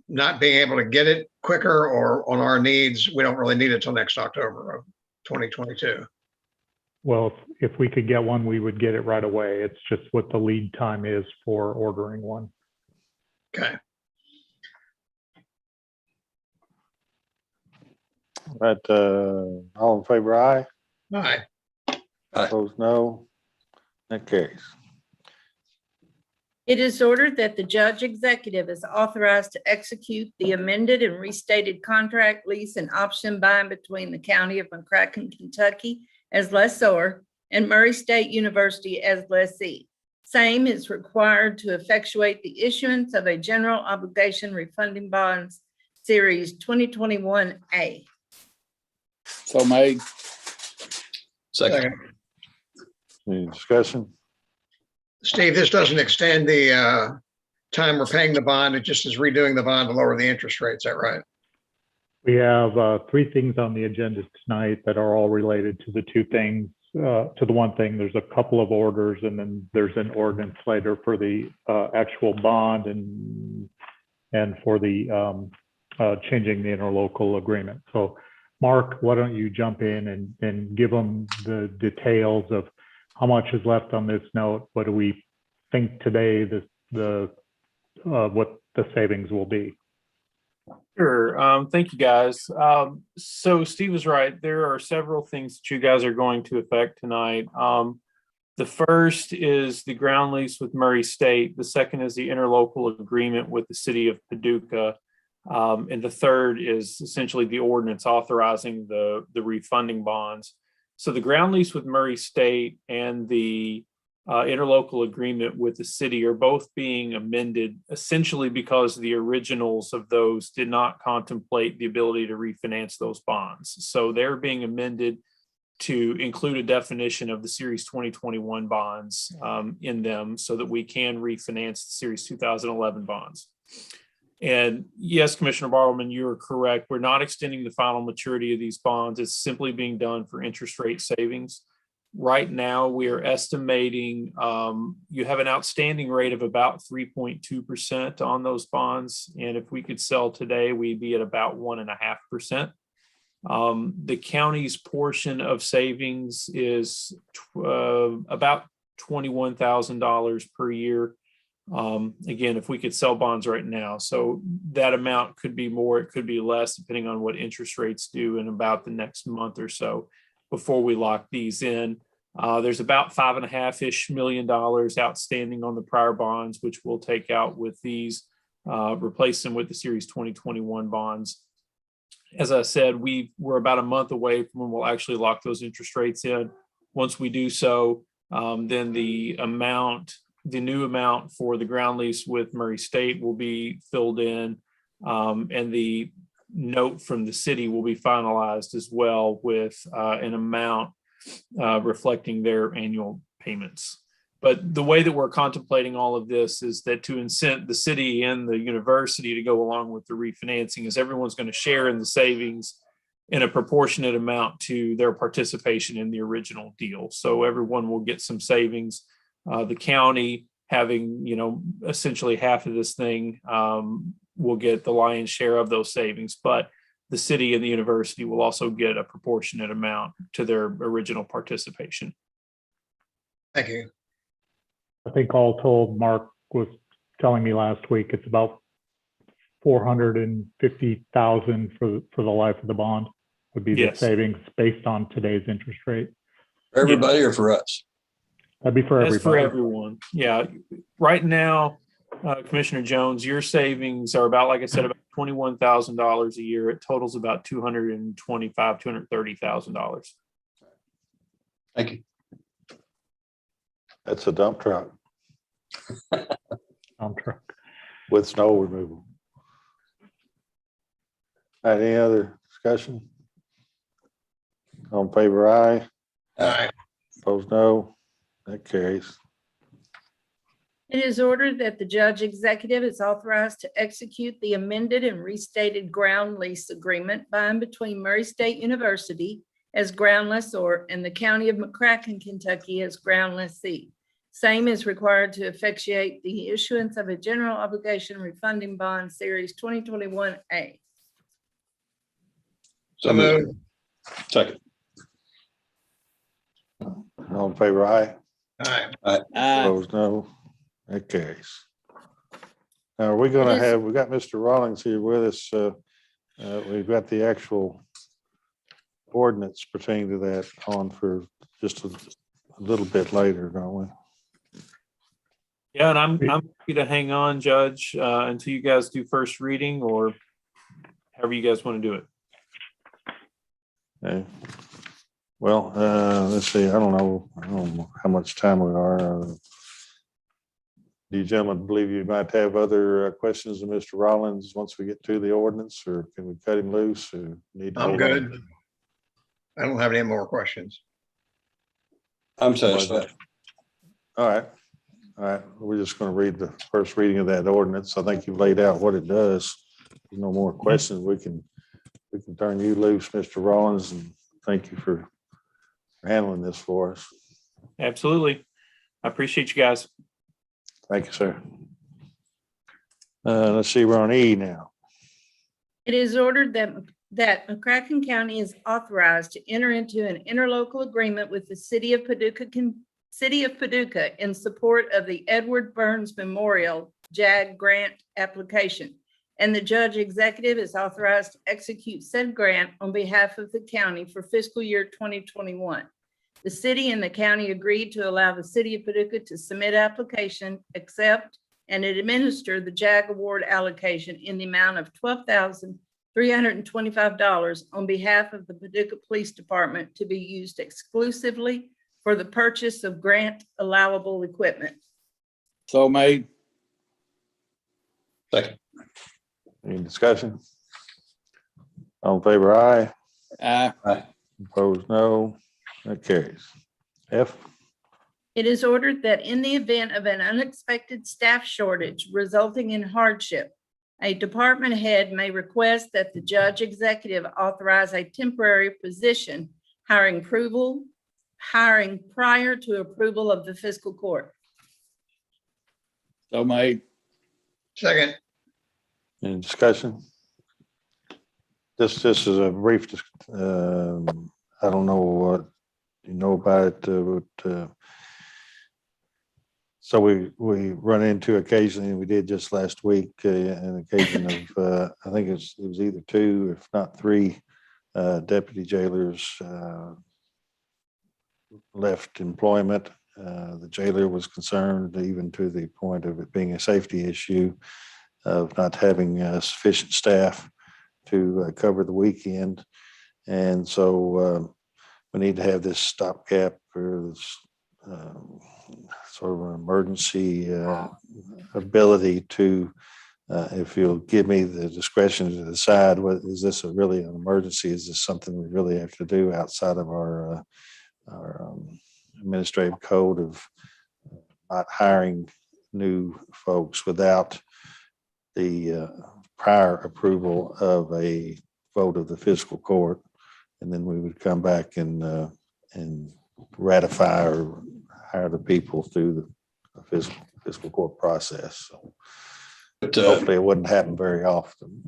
not being able to get it quicker, or on our needs? We don't really need it till next October of 2022.
Well, if we could get one, we would get it right away. It's just what the lead time is for ordering one.
Okay.
Right, all in favor, aye.
All right.
Opposed, no. That carries.
It is ordered that the judge executive is authorized to execute the amended and restated contract lease and option by and between the county of McCracken, Kentucky as lessor and Murray State University as lessee. Same is required to effectuate the issuance of a general obligation refunding bonds series 2021A.
So made.
Second.
Any discussion?
Steve, this doesn't extend the time we're paying the bond. It just is redoing the bond to lower the interest rate. Is that right?
We have three things on the agenda tonight that are all related to the two things. To the one thing, there's a couple of orders, and then there's an ordinance later for the actual bond and for the changing the interlocal agreement. So, Mark, why don't you jump in and give them the details of how much is left on this note? What do we think today what the savings will be?
Sure. Thank you, guys. So Steve is right. There are several things that you guys are going to affect tonight. The first is the ground lease with Murray State. The second is the interlocal agreement with the city of Paducah. And the third is essentially the ordinance authorizing the refunding bonds. So the ground lease with Murray State and the interlocal agreement with the city are both being amended essentially because the originals of those did not contemplate the ability to refinance those bonds. So they're being amended to include a definition of the Series 2021 bonds in them so that we can refinance the Series 2011 bonds. And yes, Commissioner Bartleman, you're correct. We're not extending the final maturity of these bonds. It's simply being done for interest rate savings. Right now, we are estimating you have an outstanding rate of about 3.2% on those bonds. And if we could sell today, we'd be at about 1.5%. The county's portion of savings is about $21,000 per year. Again, if we could sell bonds right now. So that amount could be more, it could be less, depending on what interest rates do in about the next month or so before we lock these in. There's about $5.5 million outstanding on the prior bonds, which we'll take out with these, replace them with the Series 2021 bonds. As I said, we're about a month away from when we'll actually lock those interest rates in. Once we do so, then the new amount for the ground lease with Murray State will be filled in, and the note from the city will be finalized as well with an amount reflecting their annual payments. But the way that we're contemplating all of this is that to incent the city and the university to go along with the refinancing is everyone's going to share in the savings in a proportionate amount to their participation in the original deal. So everyone will get some savings. The county having, essentially half of this thing will get the lion's share of those savings, but the city and the university will also get a proportionate amount to their original participation.
Thank you.
I think all told, Mark was telling me last week, it's about $450,000 for the life of the bond would be the
Yes.
savings based on today's interest rate.
For everybody or for us?
That'd be for
That's for
everybody.
everyone. Yeah. Right now, Commissioner Jones, your savings are about, like I said, about $21,000 a year. It totals about $230,000.
Thank you.
That's a dump truck
Truck.
with snow removal. All right, any other discussion? All in favor, aye.
Aye.
Opposed, no. That carries.
It is ordered that the judge executive is authorized to execute the amended and restated ground lease agreement by and between Murray State University as ground lessor and the County of McCracken, Kentucky as ground lessee. Same is required to effectuate the issuance of a general obligation refunding bond series 2021A.
So moved.
Second.
All in favor, aye.
Aye.
Opposed, no. That carries. Now, are we gonna
It is-
have, we got Mr. Rawlings here with us. We've got the actual ordinance pertaining to that on for just a little bit later, don't we?
Yeah, and I'm happy to hang on, Judge, until you guys do first reading or however you guys want to do it.
Okay. Well, let's see, I don't know how much time we are. Do you gentlemen believe you might have other questions of Mr. Rollins once we get to the ordinance, or can we cut him loose or need? to
I'm
hold on?
good. I don't have any more questions.
I'm satisfied.
All right. All right. We're just going to read the first reading of that ordinance. I think you've laid out what it does. There's no more questions. We can turn you loose, Mr. Rollins, and thank you for handling this for us.
Absolutely. I appreciate you guys.
Thank you, sir. Let's see, we're on E now.
It is ordered that McCracken County is authorized to enter into an interlocal agreement with the City of Paducah in support of the Edward Burns Memorial JAG grant application. And the judge executive is authorized to execute said grant on behalf of the county for fiscal year 2021. The city and the county agreed to allow the City of Paducah to submit application, accept, and administer the JAG award allocation in the amount of $12,325 on behalf of the Paducah Police Department to be used exclusively for the purchase of grant allowable equipment.
So made.
Second.
Any discussion? All in favor, aye.
Aye.
Opposed, no. That carries. F.
It is ordered that in the event of an unexpected staff shortage resulting in hardship, a department head may request that the judge executive authorize a temporary position hiring prior to approval of the fiscal court.
So made.
Second.
Any discussion? This is a brief, I don't know what you know about it, but so we run into occasionally, and we did just last week, an occasion of, I think it was either 2, if not 3, deputy jailers left employment. The jailer was concerned, even to the point of it being a safety issue, of not having sufficient staff to cover the weekend. And so we need to have this stopgap or this sort of an emergency ability to, if you'll give me the discretion to decide, is this really an emergency? Is this something we really have to do outside of our administrative code of not hiring new folks without the prior approval of a vote of the fiscal court? And then we would come back and ratify or hire the people through the fiscal court process. So
But
hopefully it wouldn't happen very often.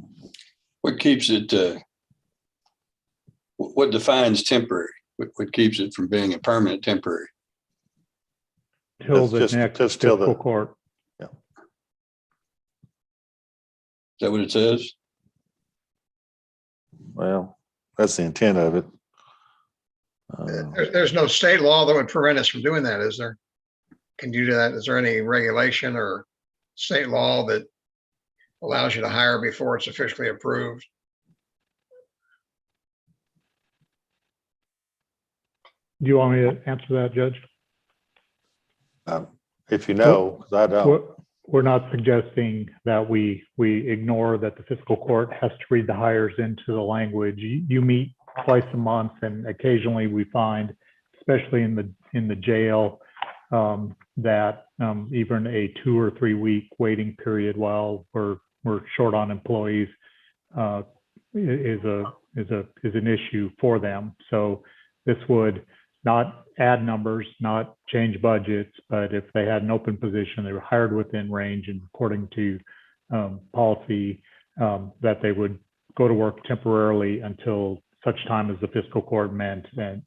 what keeps it, what defines temporary? What keeps it from being a permanent temporary?
Till the
Just
next
till the-
fiscal court.
that what it says?
Well, that's the intent of it.
There's no state law that would prevent us from doing that, is there? Can you do that? Is there any regulation or state law that allows you to hire before it's officially approved?
Do you want me to answer that, Judge?
If you know, 'cause I don't.
We're not suggesting that we ignore that the fiscal court has to read the hires into the language. You meet twice a month, and occasionally we find, especially in the jail, that even a 2 or 3 week waiting period while we're short on employees is an issue for them. So this would not add numbers, not change budgets, but if they had an open position, they were hired within range and according to policy, that they would go to work temporarily until such time as the fiscal court met and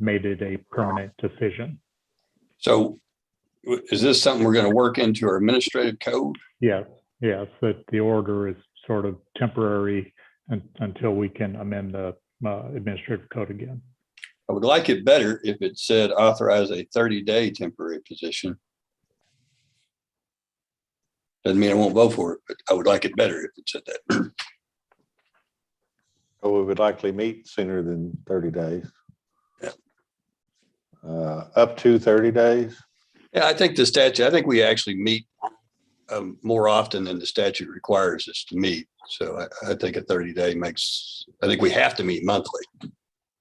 made it a permanent decision.
So is this something we're going to work into our administrative code?
Yes, that the order is sort of temporary until we can amend the administrative code again.
I would like it better if it said authorize a 30-day temporary position. Doesn't mean I won't vote for it, but I would like it better if it said that.
Or we would likely meet sooner than 30 days.
Yeah.
Up to 30 days.
Yeah, I think we actually meet more often than the statute requires us to meet. So I think a 30-day I think we have to meet monthly.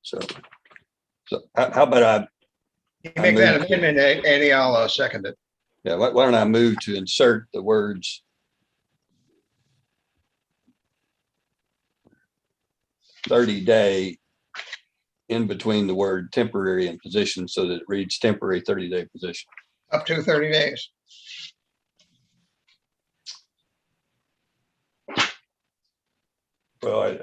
So how about
You make that amendment, Andy, I'll second it.
yeah, why don't I move to insert the words 30-day in between the word temporary and position so that it reads temporary 30-day position.
Up to 30 days.
Well,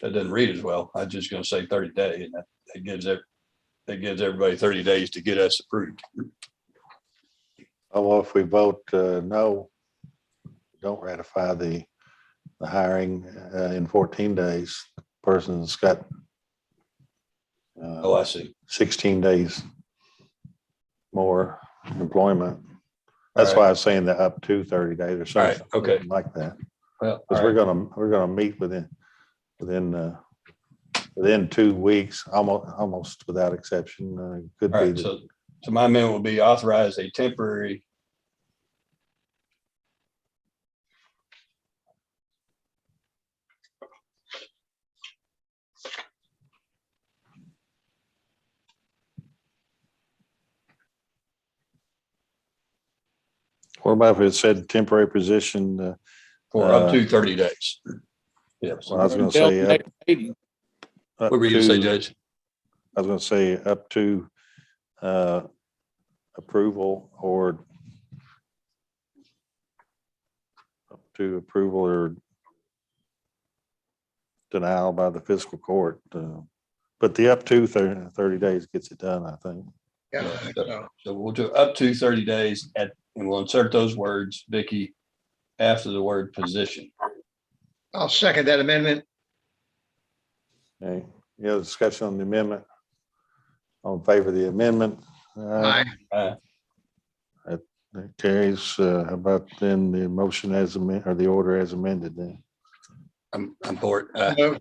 that doesn't read as well. I'm just going to say 30-day, and that gives everybody 30 days to get us approved.
Oh, well, if we vote no, don't ratify the hiring in 14 days, person's got
Oh, I see.
16 days more employment. That's
All
why
right.
I was saying that up to 30 days or
All right,
something
okay.
like that.
Well,
Because
all right.
we're gonna meet within 2 weeks, almost without exception. Could
All
be
right,
that.
so my amendment will be authorize a temporary
What about if it said temporary position?
for up to 30 days. Yes.
Well, I was gonna say up
What were you gonna say,
to-
Judge?
I was gonna say up to approval or denial by the fiscal court. But the up to 30 days gets it done, I think.
Yeah, I think so.
So we'll do up to 30 days and we'll insert those words, Vicky, after the word position.
I'll second that amendment.
Okay, any other discussion on the amendment? All in favor of the amendment?
Aye.
That carries. How about then the motion as amended, or the order as amended then?
I'm for it.
Move.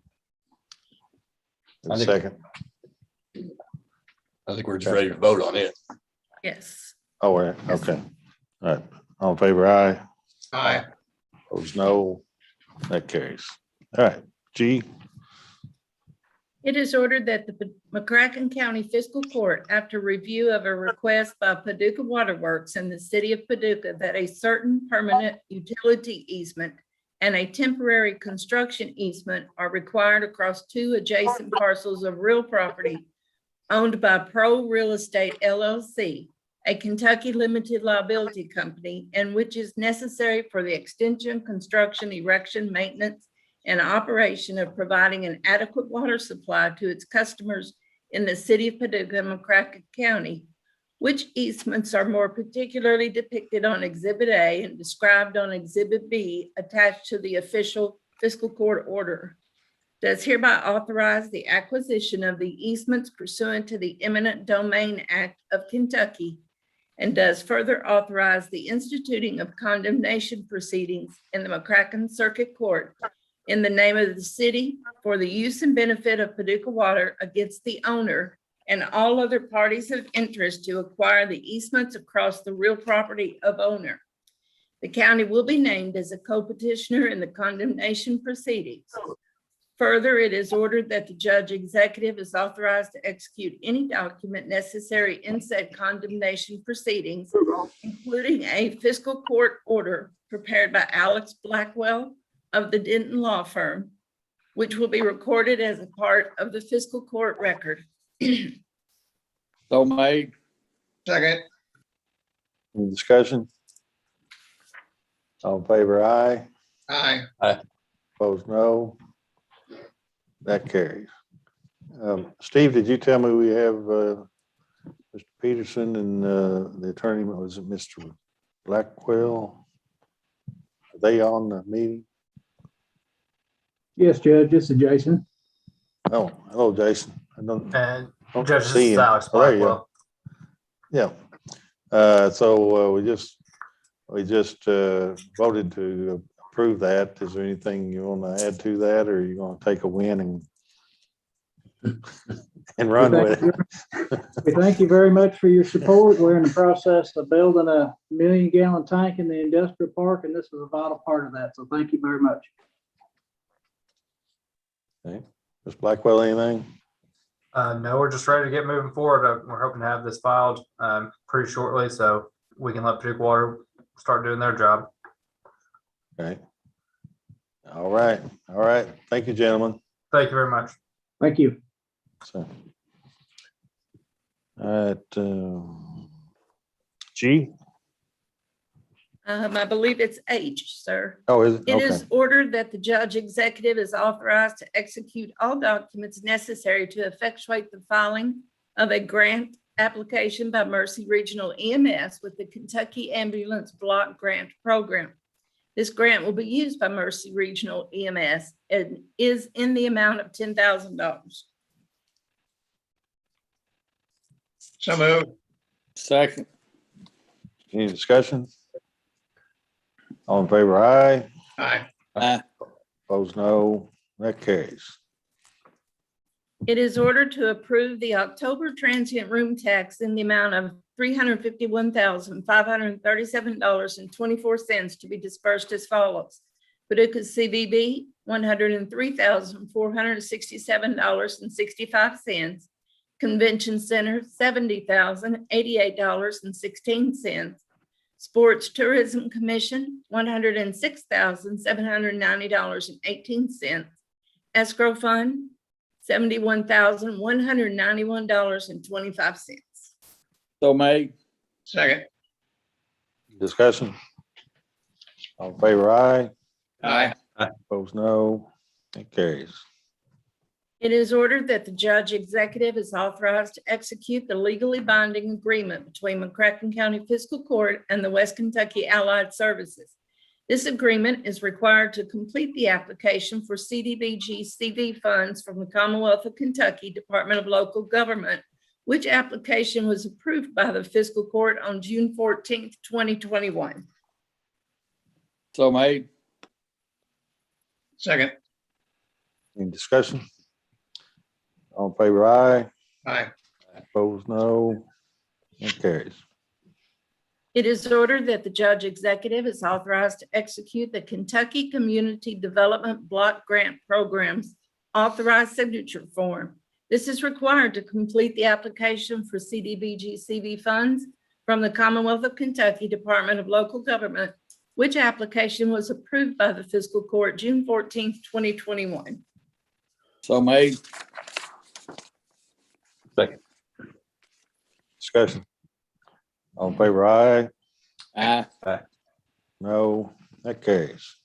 I think-
Second.
I think we're just ready to vote on it.
Yes.
Oh, yeah, okay. All right, all in favor, aye.
Aye.
Opposed, no. That carries. All right, G.
It is ordered that the McCracken County Fiscal Court, after review of a request by Paducah Water Works in the city of Paducah, that a certain permanent utility easement and a temporary construction easement are required across 2 adjacent parcels of real property owned by Pro Real Estate LLC, a Kentucky limited liability company, and which is necessary for the extension, construction, erection, maintenance, and operation of providing an adequate water supply to its customers in the city of Paducah and McCracken County, which easements are more particularly depicted on Exhibit A and described on Exhibit B attached to the official fiscal court order. Does hereby authorize the acquisition of the easements pursuant to the Eminent Domain Act of Kentucky, and does further authorize the instituting of condemnation proceedings in the McCracken Circuit Court in the name of the city for the use and benefit of Paducah Water against the owner and all other parties of interest to acquire the easements across the real property of owner. The county will be named as a co-petitioner in the condemnation proceedings. Further, it is ordered that the judge executive is authorized to execute any document necessary in said condemnation proceedings, including a fiscal court order prepared by Alex Blackwell of the Denton Law Firm, which will be recorded as a part of the fiscal court record.
So made.
Second.
Any discussion? All in favor, aye.
Aye.
Opposed, no. That carries. Steve, did you tell me we have Mr. Peterson and the attorney, was it Mr. Blackwell? Are they on the meeting?
Yes, Judge, this is Jason.
Oh, hello, Jason. I don't
Judge, this
see
is
him.
Alex
Oh, there you
Blackwell.
go. Yeah. So we just voted to approve that. Is there anything you want to add to that, or are you going to take a win and run with it?
We thank you very much for your support. We're in the process of building a 1 million gallon tank in the industrial park, and this is a vital part of that. So thank you very much.
Okay. Ms. Blackwell, anything?
No, we're just ready to get moving forward. We're hoping to have this filed pretty shortly, so we can let Paducah Water start doing their job.
Okay. All right. All right. Thank you, gentlemen.
Thank you very much.
Thank you.
So, all right. G?
I believe it's H, sir.
Oh, is it?
It
Okay.
is ordered that the judge executive is authorized to execute all documents necessary to effectuate the filing of a grant application by Mercy Regional EMS with the Kentucky Ambulance Block Grant Program. This grant will be used by Mercy Regional EMS and is in the amount of $10,000.
So moved.
Second.
Any discussion? All in favor, aye.
Aye.
Opposed, no. That carries.
It is ordered to approve the October transient room tax in the amount of $351,537.24 to be dispersed as follows. Paducah CVB, $103,467.65. Convention Center, $70,088.16. Sports Tourism Commission, $106,790.18. Escrow Fund, $71,191.25.
So made.
Second.
Discussion? All in favor, aye.
Aye.
Opposed, no. That carries.
It is ordered that the judge executive is authorized to execute the legally binding agreement between McCracken County Fiscal Court and the West Kentucky Allied Services. This agreement is required to complete the application for CDBG CV funds from the Commonwealth of Kentucky Department of Local Government, which application was approved by the Fiscal Court on June 14th, 2021.
So made.
Second.
Any discussion? All in favor, aye.
Aye.
Opposed, no. That carries.
It is ordered that the judge executive is authorized to execute the Kentucky Community Development Block Grant Program's authorized signature form. This is required to complete the application for CDBG CV funds from the Commonwealth of Kentucky Department of Local Government, which application was approved by the Fiscal Court June 14th, 2021.
So made.
Discussion? All in favor, aye.
Aye.
No. That carries.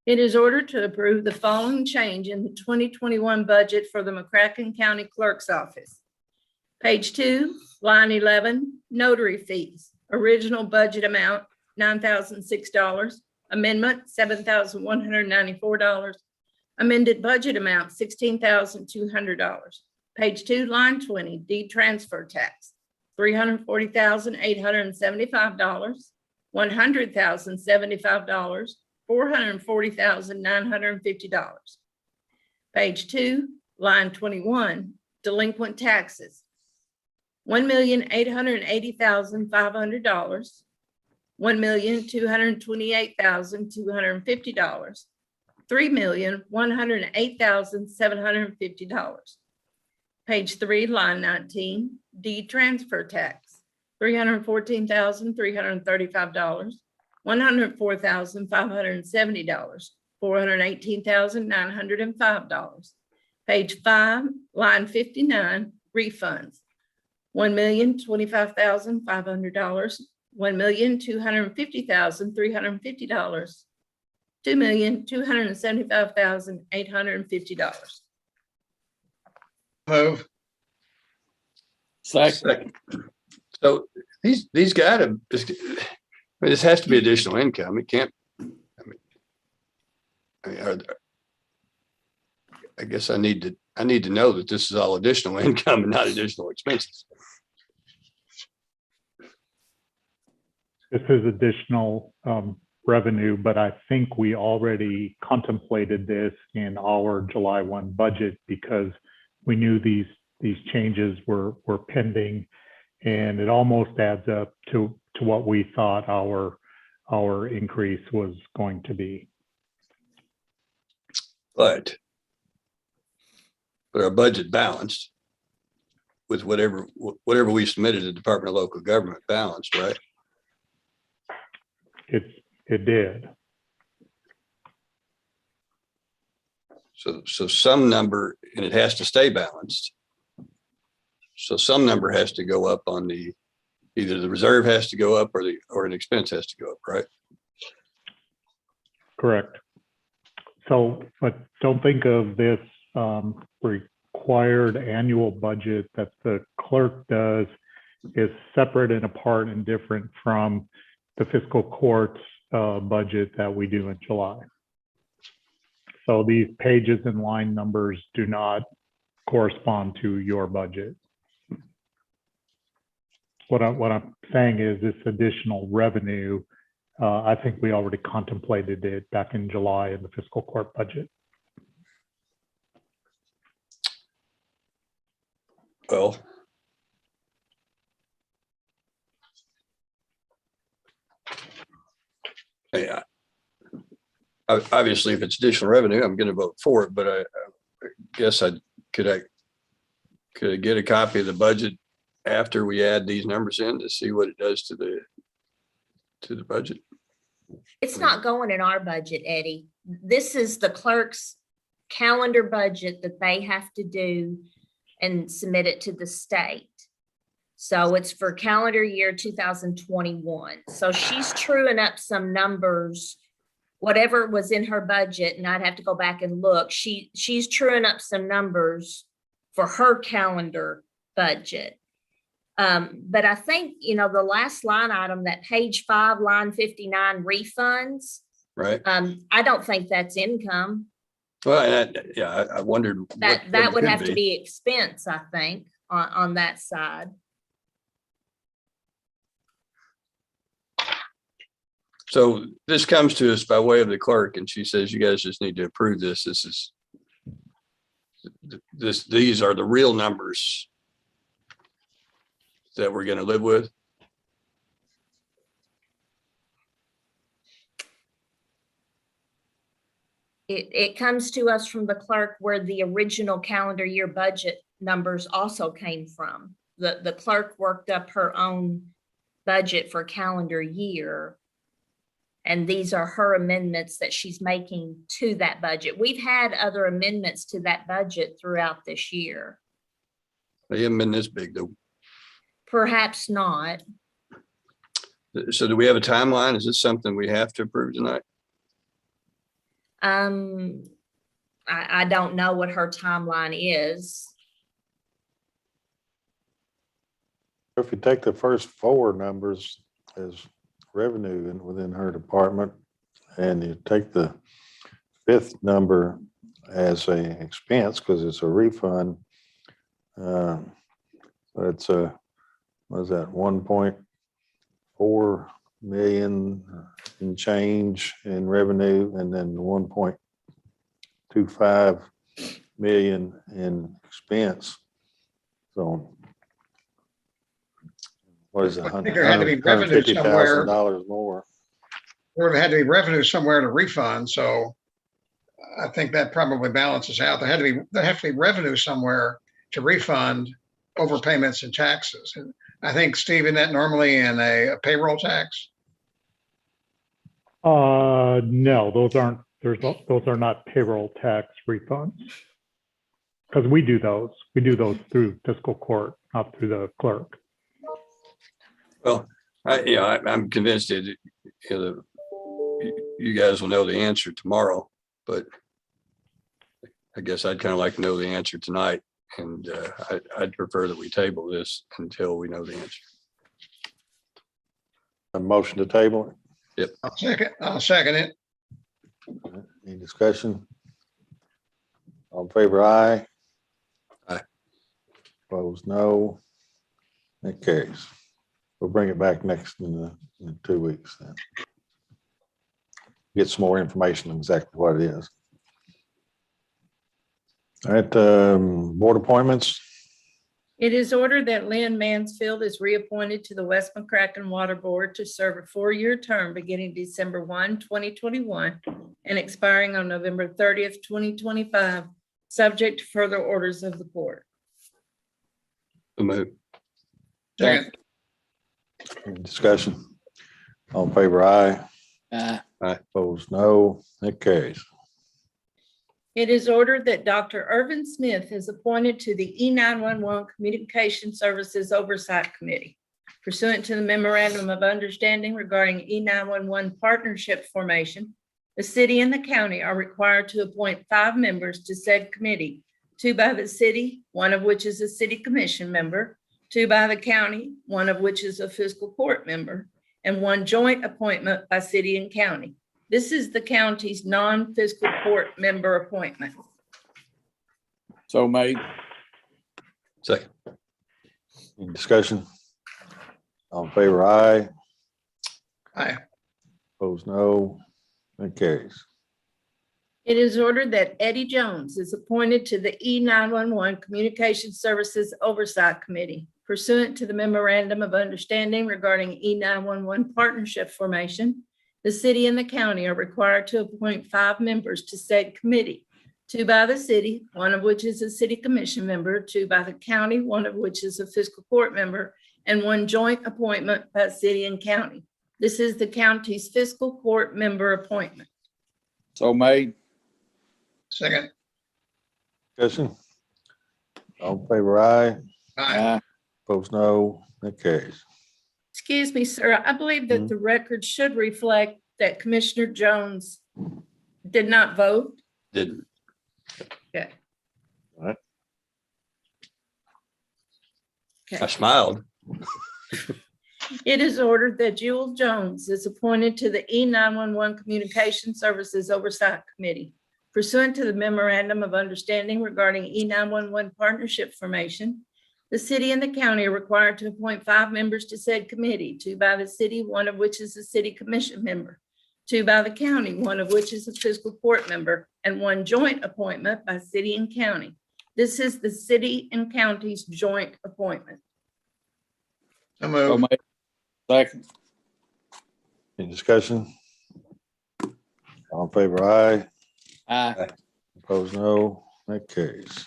It is ordered to approve the following change in the 2021 budget for the McCracken County Clerk's Office. Page 2, line 11, notary fees. Original budget amount, $9,006. Amendment, $7,194. Amended budget amount, $16,200. Page 2, line 20, deed transfer tax, $340,875, $100,075, $440,950. Page 2, line 21, delinquent taxes, $1,880,500, $1,228,250, $3,108,750. Page 3, line 19, deed transfer tax, $314,335, $104,570, $418,905. Page 5, line 59, refunds, $1,025,500, $1,250,350, $2,275,850.
Move.
Second.
So these gotta, this has to be additional income. It can't, I guess I need to know that this is all additional income and not additional expenses.
This is additional revenue, but I think we already contemplated this in our July 1 budget because we knew these changes were pending, and it almost adds up to what we thought our increase was going to be.
But our budget balanced with whatever we submitted to the Department of Local Government balanced, right?
It did.
So some number, and it has to stay balanced. So some number has to go up on either the reserve has to go up or an expense has to go up, right?
Correct. So, but don't think of this required annual budget that the clerk does is separate and apart and different from the fiscal court's budget that we do in July. So these pages and line numbers do not correspond to your budget. What I'm saying is this additional revenue, I think we already contemplated it back in July in the fiscal court budget.
Well, yeah, obviously, if it's additional revenue, I'm going to vote for it. But I guess could I get a copy of the budget after we add these numbers in to see what it does to the budget?
It's not going in our budget, Eddie. This is the clerk's calendar budget that they have to do and submit it to the state. So it's for calendar year 2021. So she's truing up some numbers, whatever was in her budget, and I'd have to go back and look. She's truing up some numbers for her calendar budget. But I think, the last line item, that page 5, line 59, refunds.
Right.
I don't think that's income.
Well, I wondered
That would have to be expense, I think, on that side.
So this comes to us by way of the clerk, and she says, "You guys just need to approve this. These are the real numbers that we're going to live with."
It comes to us from the clerk where the original calendar year budget numbers also came from. The clerk worked up her own budget for calendar year. And these are her amendments that she's making to that budget. We've had other amendments to that budget throughout this year.
They haven't been this big though.
Perhaps not.
So do we have a timeline? Is this something we have to approve tonight?
I don't know what her timeline is.
If you take the first four numbers as revenue within her department, and you take the fifth number as a expense, because it's a refund, it's what is that, 1.4 million in change in revenue, and then 1.25 million in expense. So what is it?
I think there had to be revenue somewhere.
$150,000 more.
There had to be revenue somewhere to refund, so I think that probably balances out. There have to be revenue somewhere to refund overpayments and taxes. And I think, Steve, isn't that normally in a payroll tax?
No, those are not payroll tax refunds. Because we do those through fiscal court, not through the clerk.
Well, I'm convinced that you guys will know the answer tomorrow, but I guess I'd kind of like to know the answer tonight, and I'd prefer that we table this until we know the answer.
A motion to table it?
Yep.
I'll second it.
Any discussion? All in favor, aye.
Aye.
Opposed, no. That carries. We'll bring it back next in 2 weeks then. Get some more information on exactly what it is. All right, board appointments.
It is ordered that Lynn Mansfield is reappointed to the West McCracken Water Board to serve a 4-year term beginning December 1, 2021 and expiring on November 30th, 2025, subject to further orders of the court.
So moved.
Second.
Any discussion? All in favor, aye.
Aye.
Opposed, no. That carries.
It is ordered that Dr. Irvin Smith is appointed to the E911 Communication Services Oversight Committee. Pursuant to the Memorandum of Understanding regarding E911 partnership formation, the city and the county are required to appoint 5 members to said committee, 2 by the city, 1 of which is a city commission member, 2 by the county, 1 of which is a fiscal court member, and 1 joint appointment by city and county. This is the county's non-fiscal court member appointment.
So made.
Second.
Any discussion? All in favor, aye.
Aye.
Opposed, no. That carries.
It is ordered that Eddie Jones is appointed to the E911 Communication Services Oversight Committee. Pursuant to the Memorandum of Understanding regarding E911 partnership formation, the city and the county are required to appoint 5 members to said committee, 2 by the city, 1 of which is a city commission member, 2 by the county, 1 of which is a fiscal court member, and 1 joint appointment by city and county. This is the county's fiscal court member appointment.
So made.
Second.
Discussion? All in favor, aye.
Aye.
Opposed, no. That carries.
Excuse me, sir. I believe that the record should reflect that Commissioner Jones did not vote.
Didn't.
Okay.
All right.
I
Okay.
smiled.
It is ordered that Jewel Jones is appointed to the E911 Communication Services Oversight Committee. Pursuant to the Memorandum of Understanding regarding E911 partnership formation, the city and the county are required to appoint 5 members to said committee, 2 by the city, 1 of which is a city commission member, 2 by the county, 1 of which is a fiscal court member, and 1 joint appointment by city and county. This is the city and county's joint appointment.
So
So
moved.
made. Second.
Any discussion? All in favor, aye.
Aye.
Opposed, no. That carries.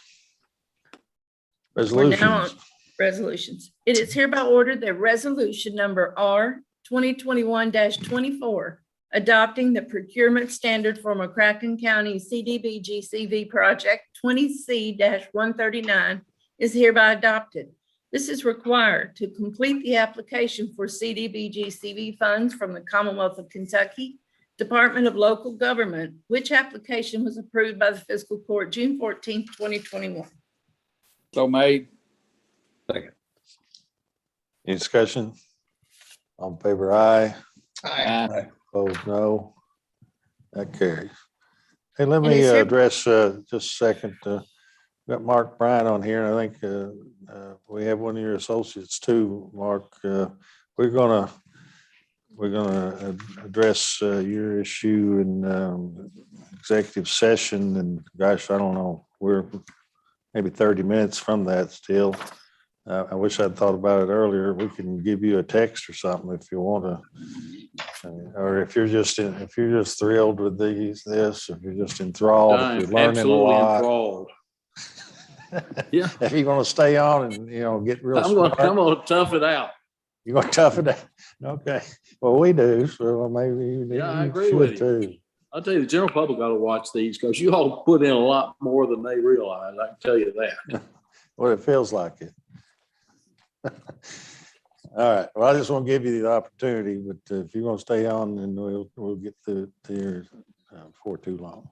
We're now on
Resolutions.
resolutions. It is hereby ordered that resolution number R 2021-24, adopting the procurement standard for McCracken County CDBG-CV project 20C-139 is hereby adopted. This is required to complete the application for CDBG-CV funds from the Commonwealth of Kentucky Department of Local Government, which application was approved by the fiscal court June 14th, 2021.
So made.
Any Any discussion? All in favor, aye.
Aye.
Opposed, no. That carries. Hey, let
And
me
is there-
address just a second. Got Mark Bryant on here, and I think we have one of your associates too, Mark. We're gonna address your issue in executive session, and gosh, I don't know, we're maybe 30 minutes from that still. I wish I'd thought about it earlier. We can give you a text or something if you want to, or if you're just thrilled with this, if you're just enthralled, if you're learning a
Absolutely
lot.
enthralled. Yeah.
If you're gonna stay on and, get real
I'm
smart,
gonna tough it out.
you're gonna tough it out. Okay, well, we do, so maybe you
Yeah, I
you
agree
should
with you.
too.
I'll tell you, the general public ought to watch these because you all put in a lot more than they realize. I can tell you that.
Well, it feels like it. All right, well, I just want to give you the opportunity, but if you're gonna stay on, then we'll get to yours before too long.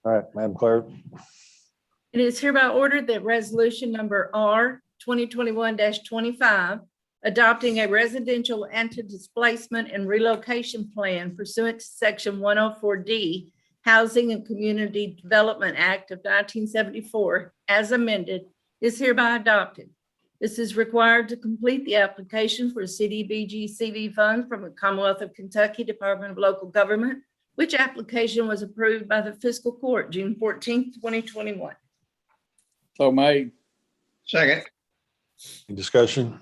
All right, Madam Clerk.
It is hereby ordered that resolution number R 2021-25, adopting a residential anti-displacement and relocation plan pursuant to section 104D, Housing and Community Development Act of 1974, as amended, is hereby adopted. This is required to complete the application for CDBG-CV funds from the Commonwealth of Kentucky Department of Local Government, which application was approved by the Fiscal Court June 14th, 2021.
So made.
Second.
Any discussion?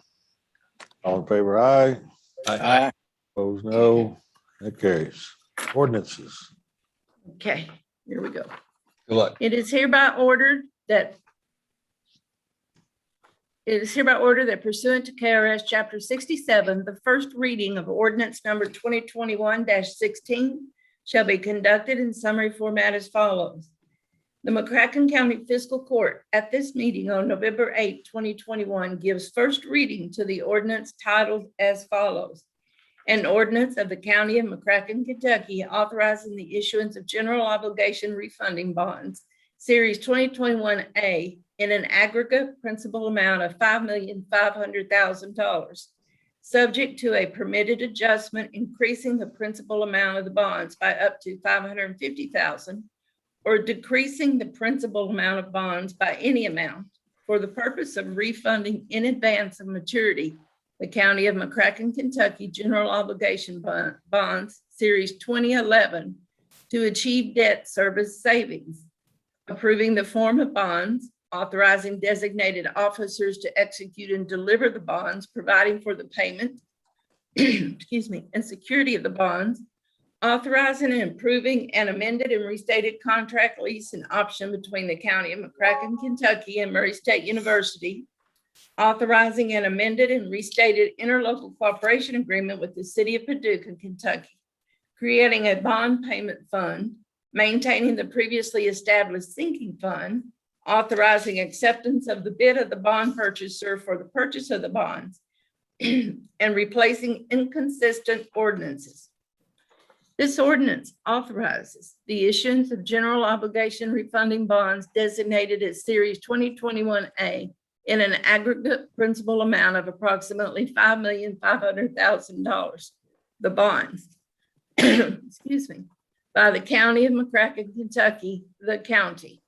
All in favor, aye.
Aye.
Opposed, no. That carries. Ordinances.
Okay, here we go.
Good luck.
It is hereby ordered that pursuant to KRS Chapter 67, the first reading of ordinance number 2021-16 shall be conducted in summary format as follows. The McCracken County Fiscal Court at this meeting on November 8, 2021 gives first reading to the ordinance titled as follows. An ordinance of the County of McCracken, Kentucky, authorizing the issuance of general obligation refunding bonds, Series 2021A, in an aggregate principal amount of $5,500,000, subject to a permitted adjustment increasing the principal amount of the bonds by up to $550,000 or decreasing the principal amount of bonds by any amount for the purpose of refunding in advance of maturity the County of McCracken, Kentucky General Obligation Bonds, Series 2011, to achieve debt service savings, approving the form of bonds, authorizing designated officers to execute and deliver the bonds, providing for the payment, and security of the bonds, authorizing and approving an amended and restated contract lease and option between the County of McCracken, Kentucky and Murray State University, authorizing an amended and restated interlocal cooperation agreement with the City of Paducah, Kentucky, creating a bond payment fund, maintaining the previously established sinking fund, authorizing acceptance of the bid of the bond purchaser for the purchase of the bonds, and replacing inconsistent ordinances. This ordinance authorizes the issuance of general obligation refunding bonds designated as Series 2021A in an aggregate principal amount of approximately $5,500,000. The bonds, excuse me, by the County of McCracken, Kentucky, the county.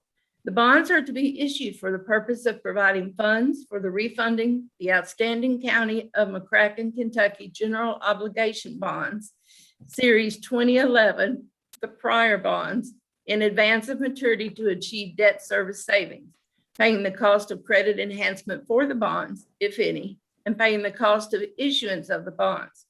The bonds are to be issued for the purpose of providing funds for the refunding the outstanding County of McCracken, Kentucky general obligation bonds, Series 2011, the prior bonds, in advance of maturity to achieve debt service savings, paying the cost of credit enhancement for the bonds, if any, and paying the cost of issuance of the bonds.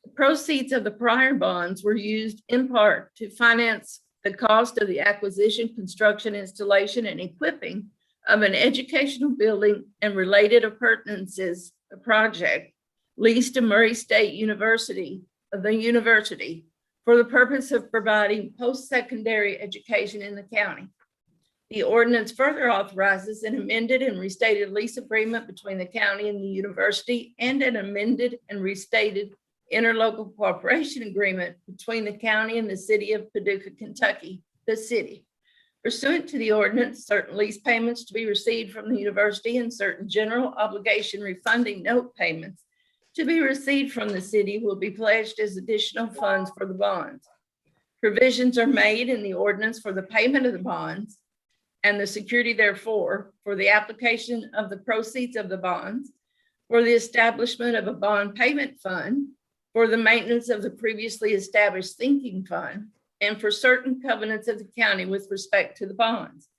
The proceeds of the prior bonds were used in part to finance the cost of the acquisition, construction, installation, and equipping of an educational building and related appurtenances, a project leased to Murray State University, the university, for the purpose of providing post-secondary education in the county. The ordinance further authorizes an amended and restated lease agreement between the county and the university and an amended and restated interlocal cooperation agreement between the county and the City of Paducah, Kentucky, the city, Pursuant to the ordinance, certain lease payments to be received from the university and certain general obligation refunding note payments to be received from the city will be pledged as additional funds for the bonds. Provisions are made in the ordinance for the payment of the bonds and the security therefore, for the application of the proceeds of the bonds, for the establishment of a bond payment fund, for the maintenance of the previously established sinking fund, and for certain covenants of the county with respect to the bonds.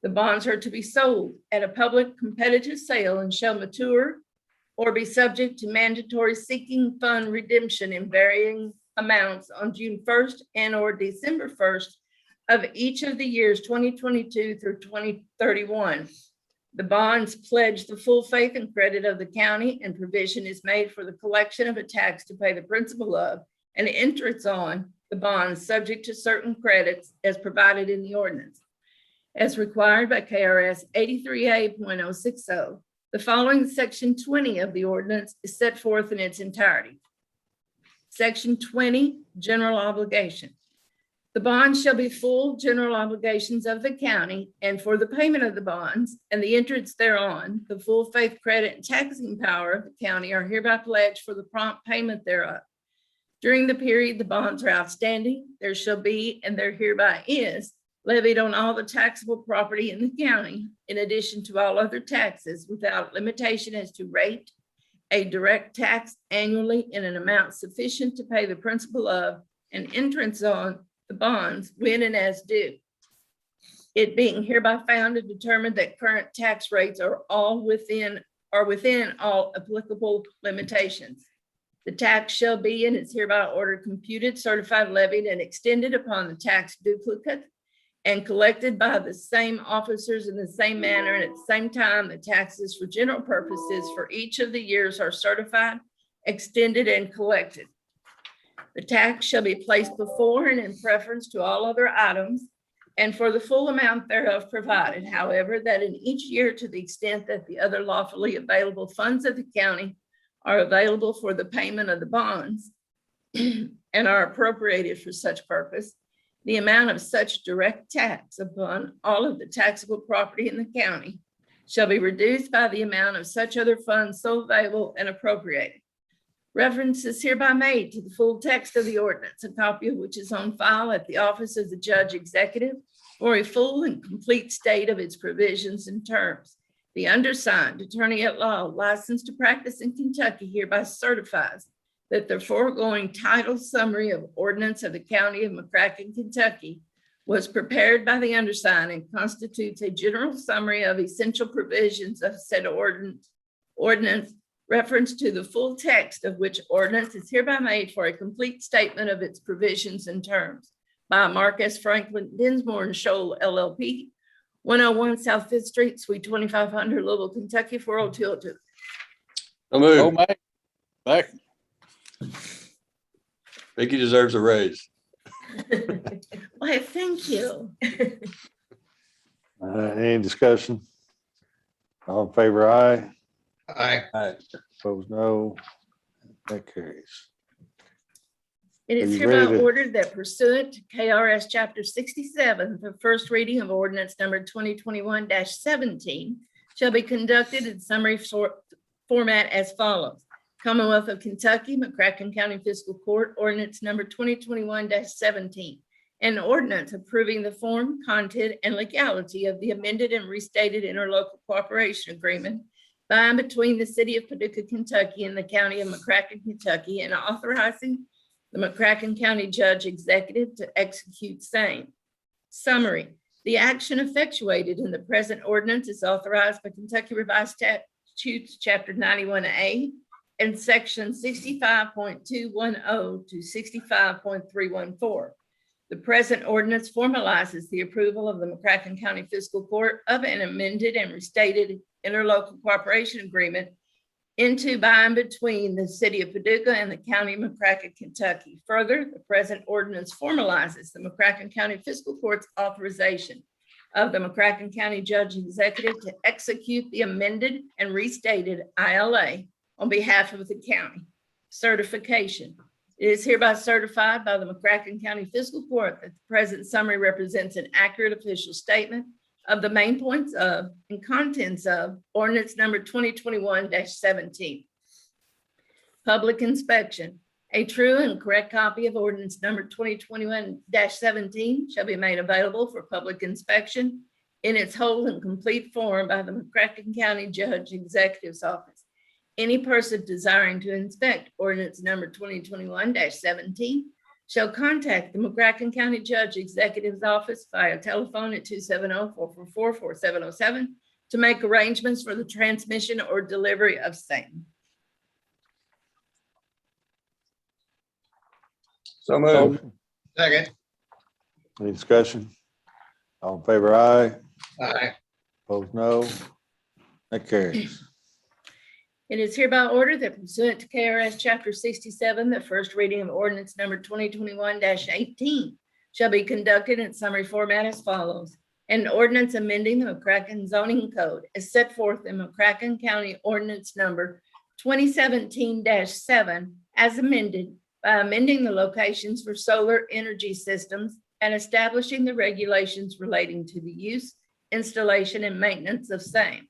The bonds are to be sold at a public competitive sale and shall mature or be subject to mandatory sinking fund redemption in varying amounts on June 1st and or December 1st of each of the years 2022 through 2031. The bonds pledge the full faith and credit of the county, and provision is made for the collection of a tax to pay the principal of and interest on the bonds subject to certain credits as provided in the ordinance. As required by KRS 83A.060, the following section 20 of the ordinance is set forth in its entirety. Section 20, general obligation. The bonds shall be full general obligations of the county, and for the payment of the bonds and the interest thereon, the full faith, credit, and taxing power of the county are hereby pledged for the prompt payment thereof. During the period the bonds are outstanding, there shall be, and there hereby is, levied on all the taxable property in the county, in addition to all other taxes, without limitation as to rate, a direct tax annually in an amount sufficient to pay the principal of and interest on the bonds when and as due. It being hereby found and determined that current tax rates are within all applicable limitations. The tax shall be and is hereby ordered computed, certified, levied, and extended upon the tax duplicate and collected by the same officers in the same manner and at the same time. The taxes for general purposes for each of the years are certified, extended, and collected. The tax shall be placed before and in preference to all other items, and for the full amount thereof provided, however, that in each year, to the extent that the other lawfully available funds of the county are available for the payment of the bonds and are appropriated for such purpose, the amount of such direct tax upon all of the taxable property in the county shall be reduced by the amount of such other funds so available and appropriated. Reference is hereby made to the full text of the ordinance, a copy of which is on file at the office of the Judge Executive for a full and complete state of its provisions and terms. The undersigned attorney at law licensed to practice in Kentucky hereby certifies that the foregoing title summary of ordinance of the county of McCracken, Kentucky was prepared by the undersigned and constitutes a general summary of essential provisions of said ordinance, reference to the full text of which ordinance is hereby made for a complete statement of its provisions and terms by Marcus Franklin Dinsmore and Shoal LLP, 101 South Fifth Street, Suite 2500, Louisville, Kentucky, 40202.
So moved.
Oh, man. Back.
Think he deserves a raise.
Why, thank you.
Any discussion? All in favor, aye.
Aye.
Opposed, no. That carries.
It
Are
is
you
hereby
ready to-
ordered that pursuant to KRS Chapter 67, the first reading of ordinance number 2021-17 shall be conducted in summary format as follows. Commonwealth of Kentucky, McCracken County Fiscal Court, ordinance number 2021-17. An ordinance approving the form, content, and legality of the amended and restated interlocal cooperation agreement by and between the city of Paducah, Kentucky and the county of McCracken, Kentucky, and authorizing the McCracken County Judge Executive to execute same. Summary: the action effectuated in the present ordinance is authorized by Kentucky Revised Statutes, Chapter 91A and Section 65.210 to 65.314. The present ordinance formalizes the approval of the McCracken County Fiscal Court of an amended and restated interlocal cooperation agreement into by and between the city of Paducah and the county of McCracken, Kentucky. Further, the present ordinance formalizes the McCracken County Fiscal Court's authorization of the McCracken County Judge Executive to execute the amended and restated ILA on behalf of the county. Certification: It is hereby certified by the McCracken County Fiscal Court that the present summary represents an accurate official statement of the main points of and contents of ordinance number 2021-17. Public inspection. A true and correct copy of ordinance number 2021-17 shall be made available for public inspection in its whole and complete form by the McCracken County Judge Executive's Office. Any person desiring to inspect ordinance number 2021-17 shall contact the McCracken County Judge Executive's Office via telephone at 270-444-4707 to make arrangements for the transmission or delivery of same.
So moved.
Second.
Any discussion? All in favor, aye.
Aye.
Opposed, no. That carries.
It is hereby ordered that pursuant to KRS Chapter 67, the first reading of ordinance number 2021-18 shall be conducted in summary format as follows. An ordinance amending the McCracken zoning code as set forth in McCracken County Ordinance number 2017-7 as amended by amending the locations for solar energy systems and establishing the regulations relating to the use, installation, and maintenance of same.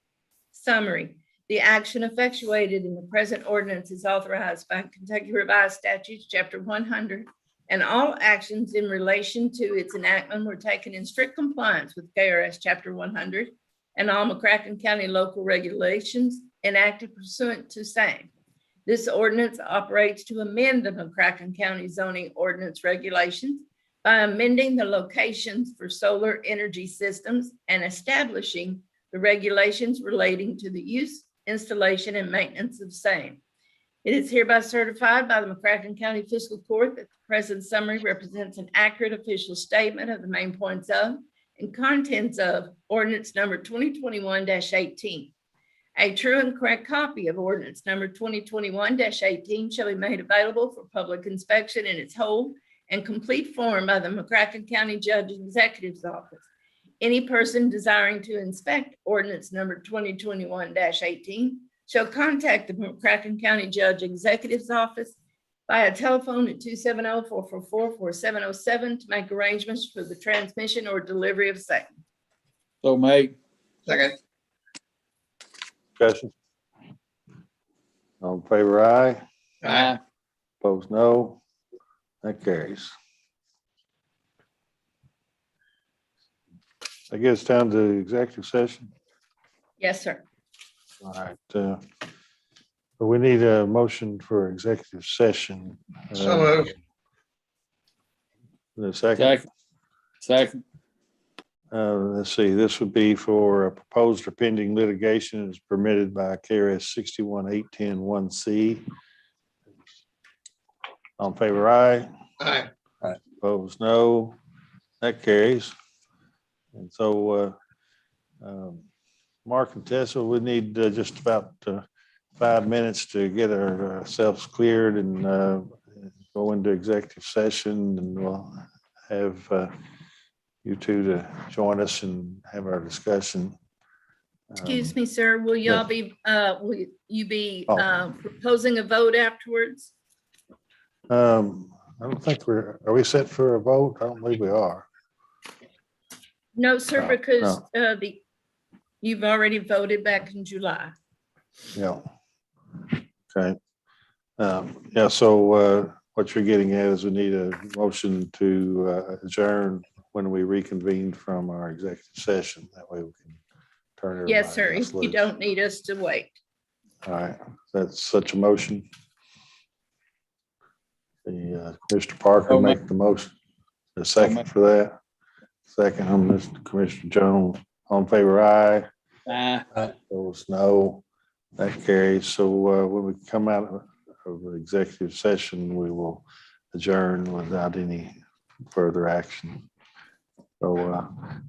Summary. The action effectuated in the present ordinance is authorized by Kentucky Revised Statutes, Chapter 100, and all actions in relation to its enactment were taken in strict compliance with KRS Chapter 100 and all McCracken County local regulations enacted pursuant to same. This ordinance operates to amend the McCracken County zoning ordinance regulations by amending the locations for solar energy systems and establishing the regulations relating to the use, installation, and maintenance of same. It is hereby certified by the McCracken County Fiscal Court that the present summary represents an accurate official statement of the main points of and contents of ordinance number 2021-18. A true and correct copy of ordinance number 2021-18 shall be made available for public inspection in its whole and complete form by the McCracken County Judge Executive's Office. Any person desiring to inspect ordinance number 2021-18 shall contact the McCracken County Judge Executive's Office via telephone at 270-444-4707 to make arrangements for the transmission or delivery of same.
So made.
Second.
Discussion. All in favor, aye.
Aye.
Opposed, no. That carries. I guess down to executive session.
Yes, sir.
All right. But we need a motion for executive session.
So moved.
In a second.
Second. Second.
Let's see, this would be for a proposed or pending litigation as permitted by KRS 61-810-1C. All in favor, aye.
Aye.
Opposed, no. That carries. And so, Mark and Tessa, we need just about 5 minutes to get ourselves cleared and go into executive session, and we'll have you two to join us and have our discussion.
Excuse me, sir. Will y'all be, will you be
Oh.
proposing a vote afterwards?
I don't think are we set for a vote? I don't believe we are.
No, sir,
No,
because you've already voted back in July.
Yeah. Okay. Yeah, so what you're getting at is we need a motion to adjourn when we reconvene from our executive session. That way we can turn everybody
Yes, sir.
else
If you
loose.
don't need us to wait.
All right, that's such a motion. The Mr. Parker
So
make the motion. A second for that. Second, I'm Mr. Commissioner Jones. All in favor, aye.
Aye.
Opposed, no. That carries. So when we come out of the executive session, we will adjourn without any further action. So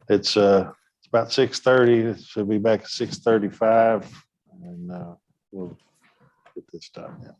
it's about 6:30. We'll be back at 6:35, and we'll get this done. Yeah.